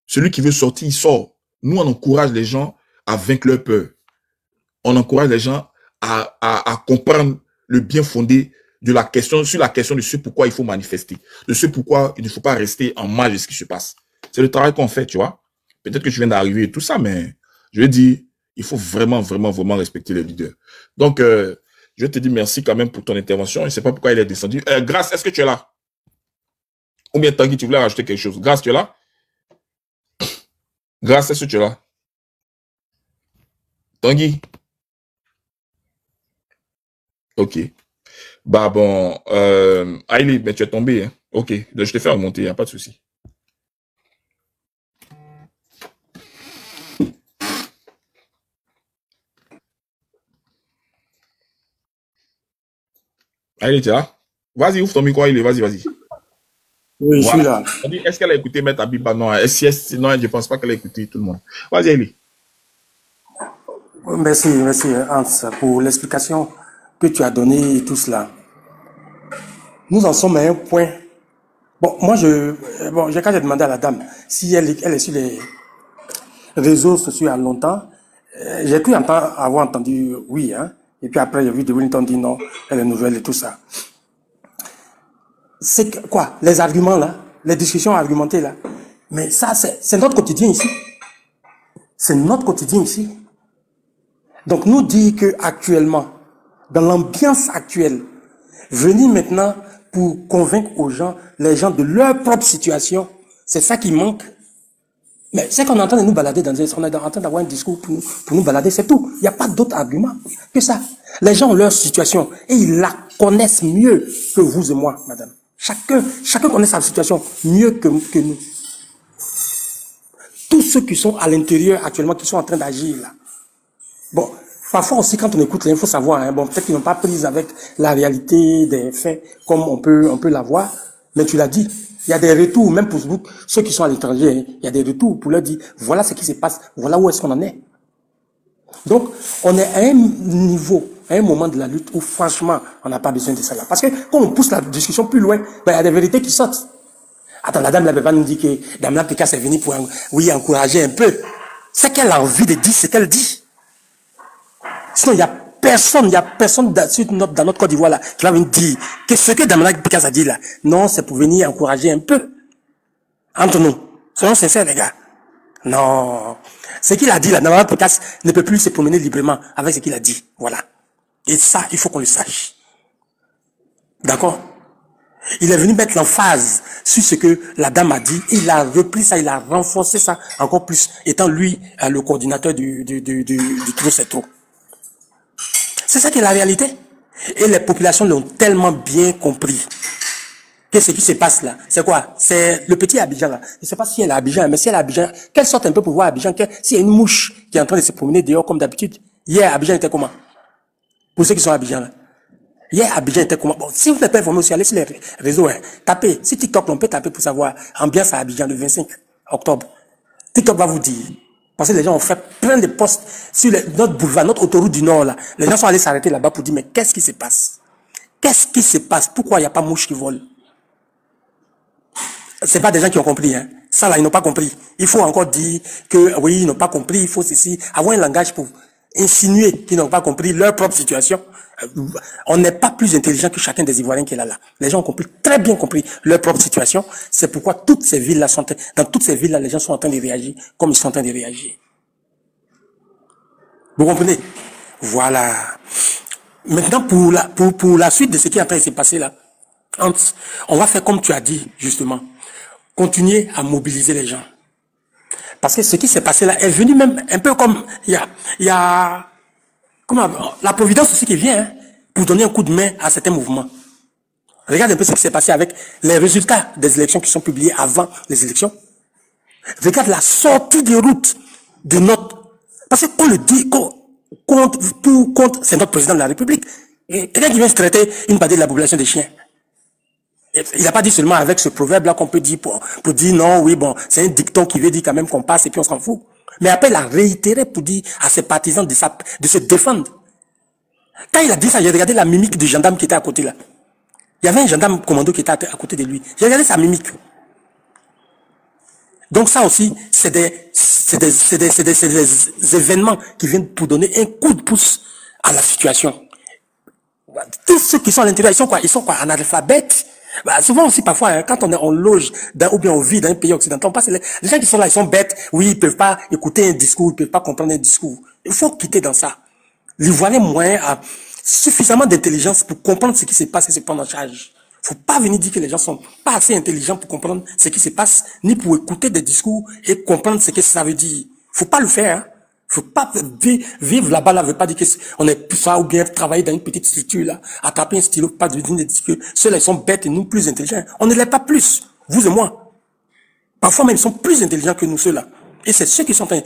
Celui qui veut sortir, il sort. Nous, on encourage les gens à vaincre leur peur. On encourage les gens à comprendre le bien fondé de la question, sur la question de ce pourquoi il faut manifester, de ce pourquoi il ne faut pas rester en marge de ce qui se passe. C'est le travail qu'on fait, tu vois. Peut-être que tu viens d'arriver et tout ça, mais je veux dire, il faut vraiment respecter les leaders. Donc, je te dis merci quand même pour ton intervention. Je ne sais pas pourquoi il est descendu. Grâce, est-ce que tu es là? Ou bien Tanguy, tu voulais rajouter quelque chose? Grâce, tu es là? Grâce, est-ce que tu es là? Tanguy? Ok. Bah bon, Aïli, mais tu es tombé, hein? Ok, donc je te fais remonter, il n'y a pas de souci. Aïli, tu es là? Vas-y, ouvre ton micro, Aïli, vas-y. Oui, je suis là. Est-ce qu'elle a écouté Maître Abiba? Non, non, je ne pense pas qu'elle a écouté tout le monde. Vas-y, Aïli. Merci, Hans, pour l'explication que tu as donnée et tout cela. Nous en sommes à un point. Bon, moi, j'ai quand j'ai demandé à la dame si elle est sur les réseaux sociaux il y a longtemps, j'ai cru avoir entendu oui, hein. Et puis après, j'ai vu de Wellington dire non, elle est nouvelle et tout ça. C'est quoi? Les arguments là, les discussions argumentées là. Mais ça, c'est notre quotidien ici. C'est notre quotidien ici. Donc, nous dire que actuellement, dans l'ambiance actuelle, venir maintenant pour convaincre les gens de leur propre situation, c'est ça qui manque. Mais c'est qu'on est en train de nous balader on est en train d'avoir un discours pour nous balader, c'est tout. Il n'y a pas d'autre argument que ça. Les gens ont leur situation et ils la connaissent mieux que vous et moi, madame. Chacun connaît sa situation mieux que nous. Tous ceux qui sont à l'intérieur actuellement, qui sont en train d'agir là. Bon, parfois aussi quand on écoute l'info, il faut savoir, hein, bon, peut-être qu'ils n'ont pas prise avec la réalité des faits comme on peut l'avoir, mais tu l'as dit. Il y a des retours, même pour ceux qui sont à l'étranger, hein, il y a des retours pour leur dire, voilà ce qui se passe, voilà où est-ce qu'on en est. Donc, on est à un niveau, à un moment de la lutte où franchement, on n'a pas besoin de ça là. Parce que quand on pousse la discussion plus loin, ben, il y a des vérités qui sortent. Attends, la dame là, va nous dire que Dame Pécasse est venue pour, oui, encourager un peu. C'est qu'elle a envie de dire ce qu'elle dit. Sinon, il n'y a personne dans notre Côte d'Ivoire là qui va venir dire que ce que Dame Pécasse a dit là, non, c'est pour venir encourager un peu. Entre nous, soyons sincères les gars. Non. Ce qu'il a dit là, Dame Pécasse ne peut plus se promener librement avec ce qu'il a dit. Voilà. Et ça, il faut qu'on le sache. D'accord? Il est venu mettre l'emphase sur ce que la dame a dit. Il a repris ça, il a renforcé ça encore plus, étant lui le coordinateur du Trop c'est trop. C'est ça qui est la réalité. Et les populations l'ont tellement bien compris que ce qui se passe là, c'est quoi? C'est le petit Abidjan là. Je ne sais pas si elle est à Abidjan, mais si elle est à Abidjan, qu'elle sorte un peu pour voir Abidjan, s'il y a une mouche qui est en train de se promener dehors comme d'habitude. Hier, Abidjan était comment? Pour ceux qui sont à Abidjan là. Hier, Abidjan était comment? Bon, si vous n'êtes pas informé aussi, allez sur les réseaux, hein, tapez. Si TikTok, on peut taper pour savoir ambiance à Abidjan le 25 octobre. TikTok va vous dire. Parce que les gens ont fait plein de posts sur notre boulevard, notre autoroute du Nord là. Les gens sont allés s'arrêter là-bas pour dire, mais qu'est-ce qui se passe? Qu'est-ce qui se passe? Pourquoi il n'y a pas mouche qui vole? C'est pas des gens qui ont compris, hein. Ça, là, ils n'ont pas compris. Il faut encore dire que, oui, ils n'ont pas compris, il faut ceci, avoir un langage pour insinuer qu'ils n'ont pas compris leur propre situation. On n'est pas plus intelligent que chacun des Ivoiriens qui est là. Les gens ont compris, très bien compris leur propre situation. C'est pourquoi toutes ces villes-là sont, dans toutes ces villes-là, les gens sont en train de réagir comme ils sont en train de réagir. Vous comprenez? Voilà. Maintenant, pour la suite de ce qui est en train de se passer là, on va faire comme tu as dit, justement. Continuer à mobiliser les gens. Parce que ce qui s'est passé là est venu même un peu comme, il y a comment, la providence aussi qui vient, hein, pour donner un coup de main à certains mouvements. Regarde un peu ce qui s'est passé avec les résultats des élections qui sont publiés avant les élections. Regarde la sortie de route de notre, parce qu'on le dit, contre, c'est notre président de la République. Et quelqu'un qui vient se traiter une partie de la population des chiens. Il n'a pas dit seulement avec ce proverbe-là qu'on peut dire pour dire non, oui, bon, c'est un dicton qui veut dire quand même qu'on passe et puis on s'en fout. Mais après, il a réitéré pour dire à ses partisans de se défendre. Quand il a dit ça, j'ai regardé la mimique du gendarme qui était à côté là. Il y avait un gendarme commando qui était à côté de lui. J'ai regardé sa mimique. Donc ça aussi, c'est des événements qui viennent pour donner un coup de pouce à la situation. Tous ceux qui sont à l'intérieur, ils sont quoi, analphabètes. Bah, souvent aussi, parfois, hein, quand on loge ou bien on vit dans un pays occidental, on passe les gens qui sont là, ils sont bêtes. Oui, ils peuvent pas écouter un discours, ils peuvent pas comprendre un discours. Il faut quitter dans ça. L'Ivoirien moyen a suffisamment d'intelligence pour comprendre ce qui se passe et se prendre en charge. Faut pas venir dire que les gens sont pas assez intelligents pour comprendre ce qui se passe, ni pour écouter des discours et comprendre ce que ça veut dire. Faut pas le faire, hein. Faut pas vivre là-bas, là, veut pas dire que on est plus ça, ou bien travailler dans une petite structure, là, attraper un stylo, pas de dire que ceux-là, ils sont bêtes et nous plus intelligents. On ne l'est pas plus, vous et moi. Parfois même, ils sont plus intelligents que nous, ceux-là. Et c'est eux qui sont en train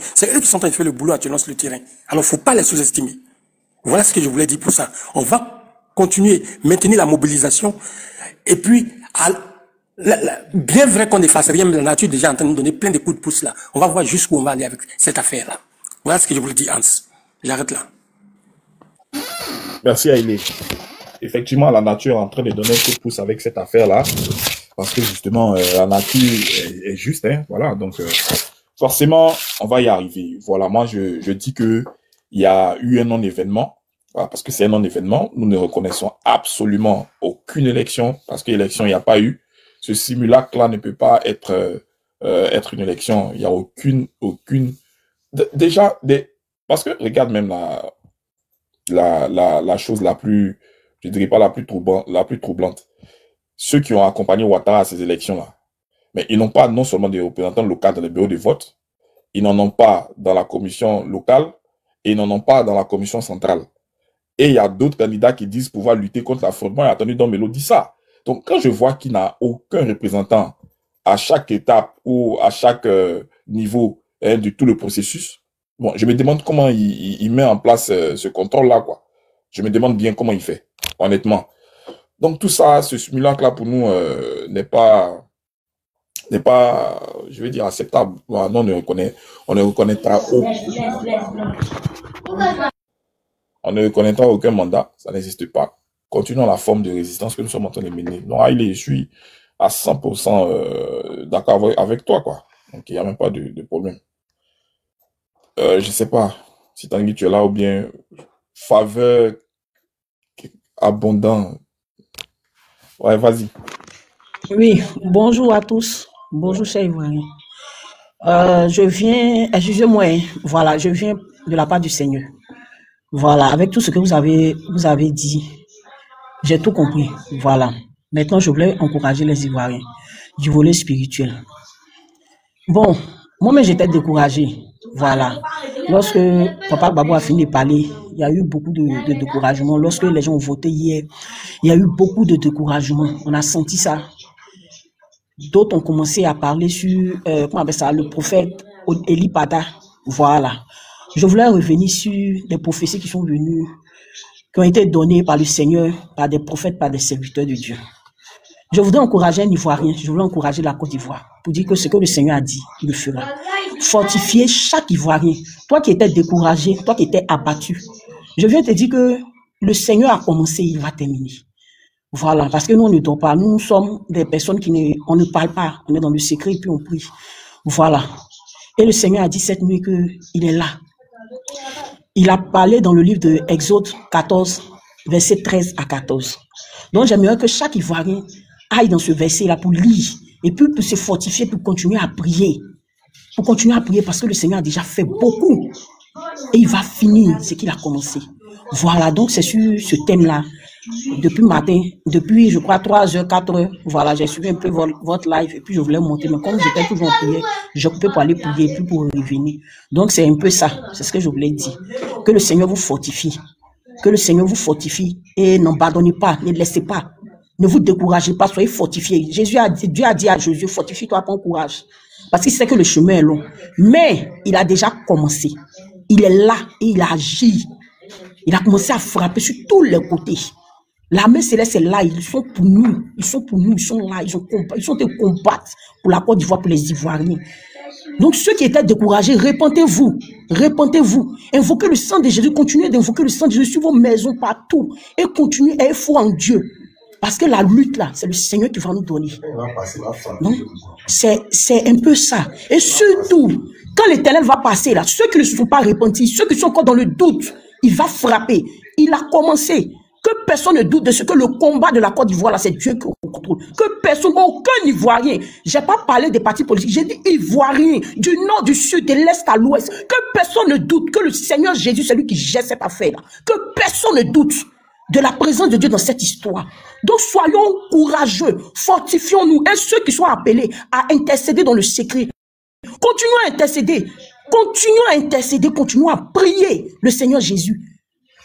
de faire le boulot actuellement sur le terrain. Alors, faut pas les sous-estimer. Voilà ce que je voulais dire pour ça. On va continuer, maintenir la mobilisation, et puis, bien vrai qu'on ne fasse rien, mais la nature est déjà en train de nous donner plein de coups de pouce, là. On va voir jusqu'où on va aller avec cette affaire-là. Voilà ce que je voulais dire, Hans. J'arrête là. Merci, Haïlé. Effectivement, la nature est en train de donner un coup de pouce avec cette affaire-là. Parce que justement, la nature est juste, hein. Voilà. Donc, forcément, on va y arriver. Voilà. Moi, je dis que il y a eu un non-événement. Voilà, parce que c'est un non-événement. Nous ne reconnaissons absolument aucune élection. Parce qu'élection, il n'y a pas eu. Ce simulacre-là ne peut pas être une élection. Il n'y a aucune déjà, parce que regarde même la chose la plus, je dirais pas la plus troublante. Ceux qui ont accompagné Ouattara à ces élections-là, mais ils n'ont pas non seulement des représentants locaux dans les bureaux de vote, ils n'en ont pas dans la commission locale et ils n'en ont pas dans la commission centrale. Et il y a d'autres candidats qui disent pouvoir lutter contre l'affrontement et attendu Don Melo dit ça. Donc quand je vois qu'il n'a aucun représentant à chaque étape ou à chaque niveau de tout le processus. Bon, je me demande comment il met en place ce contrôle-là, quoi. Je me demande bien comment il fait, honnêtement. Donc tout ça, ce simulacre-là pour nous n'est pas, je vais dire, acceptable. Bon, non, on ne reconnaîtra aucun mandat, ça n'existe pas. Continuons la forme de résistance que nous sommes en train de mener. Donc, je suis à 100% d'accord avec toi, quoi. Donc, il n'y a même pas de problème. Je sais pas si Tanguy tu es là ou bien faveur abondant. Ouais, vas-y. Oui, bonjour à tous. Bonjour, chers Ivoiriens. Excusez-moi, voilà, je viens de la part du Seigneur. Voilà, avec tout ce que vous avez dit, j'ai tout compris. Voilà. Maintenant, je voulais encourager les Ivoiriens du volet spirituel. Bon, moi-même, j'étais découragé. Voilà. Lorsque Papa Babou a fini de parler, il y a eu beaucoup de découragement. Lorsque les gens ont voté hier, il y a eu beaucoup de découragement. On a senti ça. D'autres ont commencé à parler sur, comment on appelle ça, le prophète Eli Pada. Voilà. Je voulais revenir sur les prophéties qui sont venues, qui ont été données par le Seigneur, par des prophètes, par des serviteurs de Dieu. Je voudrais encourager un Ivoirien, je voulais encourager la Côte d'Ivoire pour dire que ce que le Seigneur a dit, il le fera. Fortifier chaque Ivoirien. Toi qui étais découragé, toi qui étais abattu, je viens te dire que le Seigneur a commencé, il va terminer. Voilà, parce que nous, on ne dort pas. Nous sommes des personnes on ne parle pas. On est dans le secret et puis on prie. Voilà. Et le Seigneur a dit cette nuit qu'il est là. Il a parlé dans le livre de Exode 14, versets 13 à 14. Donc, j'aimerais que chaque Ivoirien aille dans ce verset-là pour lire et puis pour se fortifier, pour continuer à prier. Pour continuer à prier parce que le Seigneur a déjà fait beaucoup. Et il va finir ce qu'il a commencé. Voilà, donc c'est sur ce thème-là. Depuis matin, depuis, je crois, 3h, 4h, voilà, j'ai suivi un peu votre live et puis je voulais monter. Mais comme j'étais toujours en prière, je coupais pour aller prier et puis pour revenir. Donc c'est un peu ça, c'est ce que je voulais dire. Que le Seigneur vous fortifie. Que le Seigneur vous fortifie et n'abandonnez pas, ne laissez pas. Ne vous découragez pas, soyez fortifiés. Dieu a dit à Jésus, fortifie-toi, prends courage. Parce qu'il sait que le chemin est long. Mais il a déjà commencé. Il est là et il a agi. Il a commencé à frapper sur tous les côtés. L'armée céleste est là, ils sont pour nous. Ils sont pour nous, ils sont là, ils sont de combattre pour la Côte d'Ivoire, pour les Ivoiriens. Donc ceux qui étaient découragés, répentez-vous. Répentez-vous. Invoquez le sang de Jésus, continuez d'invoquer le sang de Jésus sur vos maisons, partout. Et continuez à être foi en Dieu. Parce que la lutte là, c'est le Seigneur qui va nous donner. Donc, c'est un peu ça. Et surtout, quand l'Éternel va passer là, ceux qui ne se sont pas repentis, ceux qui sont encore dans le doute, il va frapper. Il a commencé. Que personne ne doute de ce que le combat de la Côte d'Ivoire là, c'est Dieu qui contrôle. Que personne, aucun Ivoirien, j'ai pas parlé des partis politiques, j'ai dit Ivoirien, du nord, du sud, de l'est à l'ouest. Que personne ne doute que le Seigneur Jésus, c'est lui qui gère cette affaire là. Que personne ne doute de la présence de Dieu dans cette histoire. Donc soyons courageux, fortifions-nous. Et ceux qui sont appelés à intercéder dans le secret, continuons à intercéder, continuons à prier le Seigneur Jésus.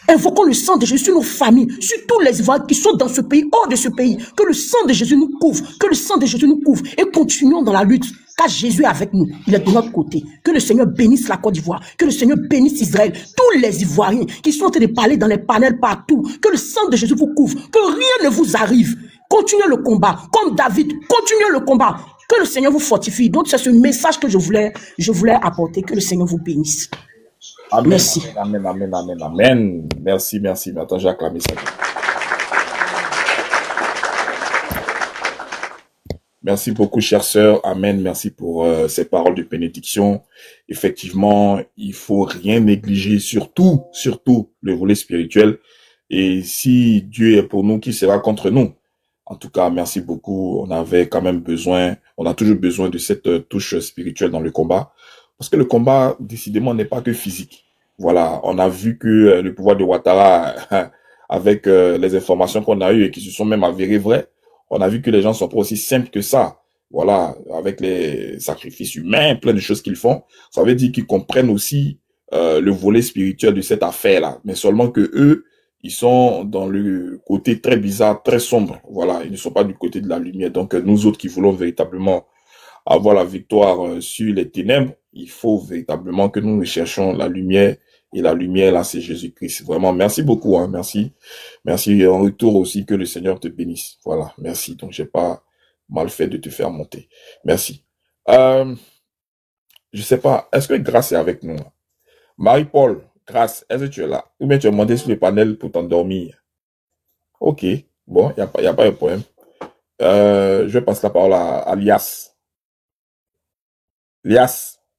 Invoquons le sang de Jésus sur nos familles, sur tous les Ivoiriens qui sont dans ce pays, hors de ce pays. Que le sang de Jésus nous couvre, que le sang de Jésus nous couvre. Et continuons dans la lutte, car Jésus est avec nous. Il est de notre côté. Que le Seigneur bénisse la Côte d'Ivoire, que le Seigneur bénisse Israël. Tous les Ivoiriens qui sont en train de parler dans les panels partout, que le sang de Jésus vous couvre, que rien ne vous arrive. Continuez le combat, comme David, continuez le combat. Que le Seigneur vous fortifie. Donc c'est ce message que je voulais apporter. Que le Seigneur vous bénisse. Amen, Merci. amen, amen, amen, amen. Merci, merci. Maintenant, j'ai acclamé ça. Merci beaucoup, chère sœur. Amen. Merci pour ces paroles de bénédiction. Effectivement, il faut rien négliger, surtout le volet spirituel. Et si Dieu est pour nous, qui sera contre nous? En tout cas, merci beaucoup. On avait quand même besoin, on a toujours besoin de cette touche spirituelle dans le combat. Parce que le combat, décidément, n'est pas que physique. Voilà, on a vu que le pouvoir de Ouattara, avec les informations qu'on a eues et qui se sont même avérées vraies, on a vu que les gens sont pas aussi simples que ça. Voilà, avec les sacrifices humains, plein de choses qu'ils font. Ça veut dire qu'ils comprennent aussi le volet spirituel de cette affaire-là. Mais seulement que eux, ils sont dans le côté très bizarre, très sombre. Voilà, ils ne sont pas du côté de la lumière. Donc nous autres qui voulons véritablement avoir la victoire sur les ténèbres, il faut véritablement que nous recherchions la lumière. Et la lumière, là, c'est Jésus-Christ. Vraiment, merci beaucoup. Hein, merci. Merci. En retour aussi, que le Seigneur te bénisse. Voilà, merci. Donc, j'ai pas mal fait de te faire monter. Merci. Je sais pas, est-ce que Grâce est avec nous? Marie-Paul, Grâce, est-ce que tu es là? Ou bien tu es monté sur le panel pour t'endormir? Ok. Bon, y a pas de problème. Je vais passer la parole à Lias.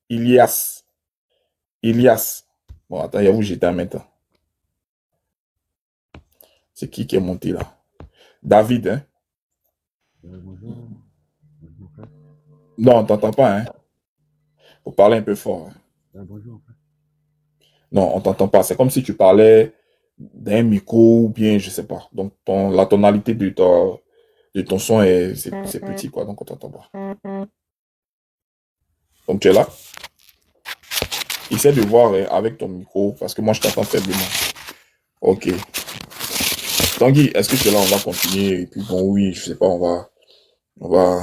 Ilias. Bon, attends, il y a où j'étais en même temps. C'est qui est monté là? David, hein? Non, on t'entend pas, hein? Faut parler un peu fort. Hein? Non, on t'entend pas. C'est comme si tu parlais d'un micro ou bien, je sais pas. Donc, la tonalité de ton son c'est petit, quoi. Donc, on t'entend pas. Donc, tu es là? Essaie de voir avec ton micro, parce que moi, je t'entends faiblement. Ok. Tanguy, est-ce que tu es là? On va continuer. Et puis, bon, oui, je sais pas, on va...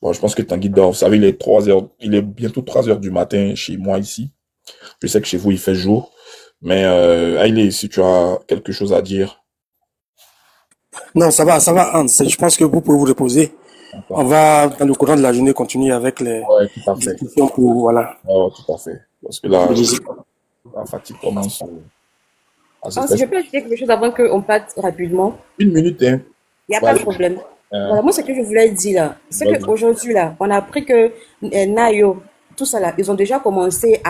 Bon, je pense que Tanguy dort. Vous savez, il est bientôt 3h du matin chez moi ici. Je sais que chez vous, il fait jour. Mais, Haïlé, si tu as quelque chose à dire. Non, ça va, Hans. Je pense que vous pouvez vous reposer. On va, dans le courant de la journée, continuer avec les discussions pour, voilà. Ouais, tout à fait. Parce que là, la fatigue commence Ah, c'est Ah, très... si je peux ajouter quelque chose avant qu'on parte rapidement. Une minute, hein. Il n'y a Bah, pas de problème. euh, Voilà, moi, ce que je voulais dire là, c'est vas-y. qu'aujourd'hui, là, on a appris que Nayo, tout ça là, ils ont déjà commencé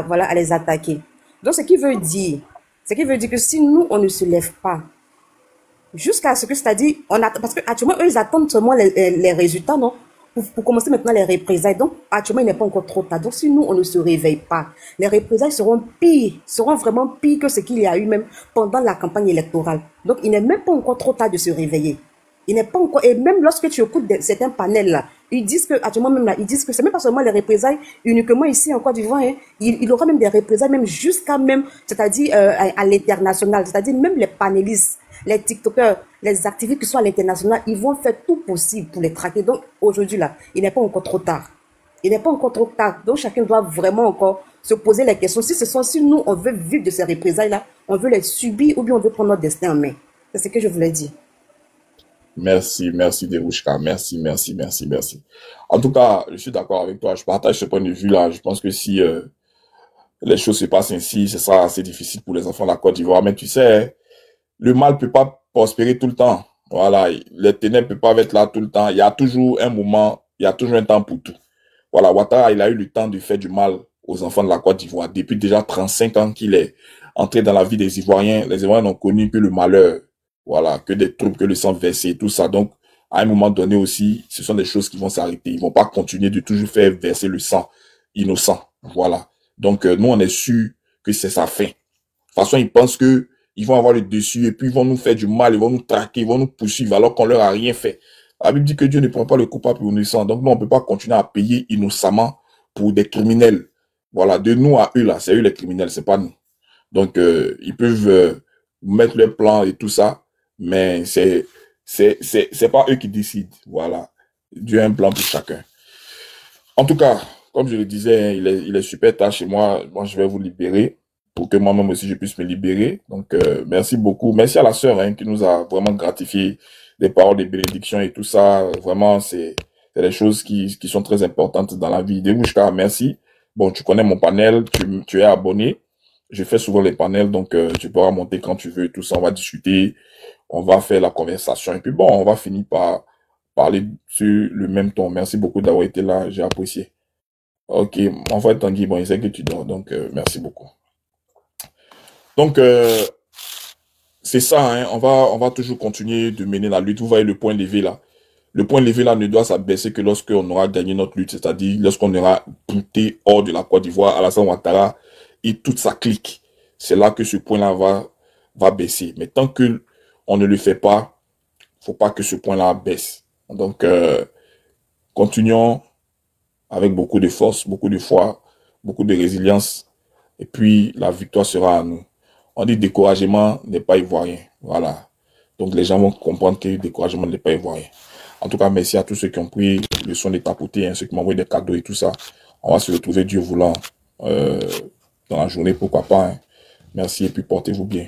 voilà, à les attaquer. Donc, ce qui veut dire que si nous, on ne se lève pas, jusqu'à ce que, c'est-à-dire, parce qu'actuellement, eux, ils attendent seulement les résultats, non? Pour commencer maintenant les représailles. Donc, actuellement, il n'est pas encore trop tard. Donc, si nous, on ne se réveille pas, les représailles seront pires, seront vraiment pires que ce qu'il y a eu même pendant la campagne électorale. Donc, il n'est même pas encore trop tard de se réveiller. Il n'est pas encore, et même lorsque tu écoutes certains panels là, ils disent que, actuellement même là, ils disent que c'est même pas seulement les représailles, uniquement ici en Côte d'Ivoire, hein, il aura même des représailles, même jusqu'à même, c'est-à-dire à l'international, c'est-à-dire même les panélistes, les TikTokers, les activistes qui sont à l'international, ils vont faire tout possible pour les traquer. Donc aujourd'hui là, il n'est pas encore trop tard. Il n'est pas encore trop tard. Donc chacun doit vraiment encore se poser les questions. Si nous, on veut vivre de ces représailles-là, on veut les subir ou bien on veut prendre notre destin en main. C'est ce que je voulais dire. Merci, merci Derouchka. Merci, merci, merci, merci. En tout cas, je suis d'accord avec toi. Je partage ce point de vue-là. Je pense que si les choses se passent ainsi, ce sera assez difficile pour les enfants de la Côte d'Ivoire. Mais tu sais, le mal peut pas prospérer tout le temps. Voilà, les ténèbres peuvent pas être là tout le temps. Il y a toujours un moment, il y a toujours un temps pour tout. Voilà, Ouattara, il a eu le temps de faire du mal aux enfants de la Côte d'Ivoire. Depuis déjà 35 ans qu'il est entré dans la vie des Ivoiriens, les Ivoiriens n'ont connu que le malheur. Voilà, que des troubles, que le sang versé, tout ça. Donc, à un moment donné aussi, ce sont des choses qui vont s'arrêter. Ils vont pas continuer de toujours faire verser le sang innocent. Voilà. Donc, nous, on est sûr que c'est sa fin. De toute façon, ils pensent que ils vont avoir le dessus et puis ils vont nous faire du mal, ils vont nous traquer, ils vont nous poursuivre alors qu'on leur a rien fait. La Bible dit que Dieu ne prend pas le coupable pour innocent. Donc, nous, on peut pas continuer à payer innocemment pour des criminels. Voilà. De nous à eux, là, c'est eux les criminels, c'est pas nous. Donc, ils peuvent mettre leur plan et tout ça, mais c'est pas eux qui décident. Voilà. Dieu a un plan pour chacun. En tout cas, comme je le disais, il est super tard chez moi. Moi, je vais vous libérer pour que moi-même aussi je puisse me libérer. Donc, merci beaucoup. Merci à la sœur hein, qui nous a vraiment gratifié des paroles de bénédiction et tout ça. Vraiment, c'est des choses qui sont très importantes dans la vie. Derouchka, merci. Bon, tu connais mon panel, tu es abonné. Je fais souvent les panels, donc tu pourras monter quand tu veux et tout ça. On va discuter, on va faire la conversation. Et puis bon, on va finir par parler sur le même ton. Merci beaucoup d'avoir été là, j'ai apprécié. Ok, mon frère Tanguy, bon, il sait que tu dors, donc merci beaucoup. Donc, c'est ça, hein, on va toujours continuer de mener la lutte. Vous voyez le point levé là. Le point levé là ne doit s'abaisser que lorsqu'on aura gagné notre lutte, c'est-à-dire lorsqu'on aura bouté hors de la Côte d'Ivoire, Alassane Ouattara et toute sa clique. C'est là que ce point-là va baisser. Mais tant que on ne le fait pas, faut pas que ce point-là baisse. Donc, continuons avec beaucoup de force, beaucoup de foi, beaucoup de résilience. Et puis, la victoire sera à nous. On dit découragement n'est pas ivoirien. Voilà. Donc, les gens vont comprendre que le découragement n'est pas ivoirien. En tout cas, merci à tous ceux qui ont pris le soin de tapoter, hein, ceux qui m'ont envoyé des cadeaux et tout ça. On va se retrouver, Dieu voulant, dans la journée, pourquoi pas. Hein. Merci et puis portez-vous bien.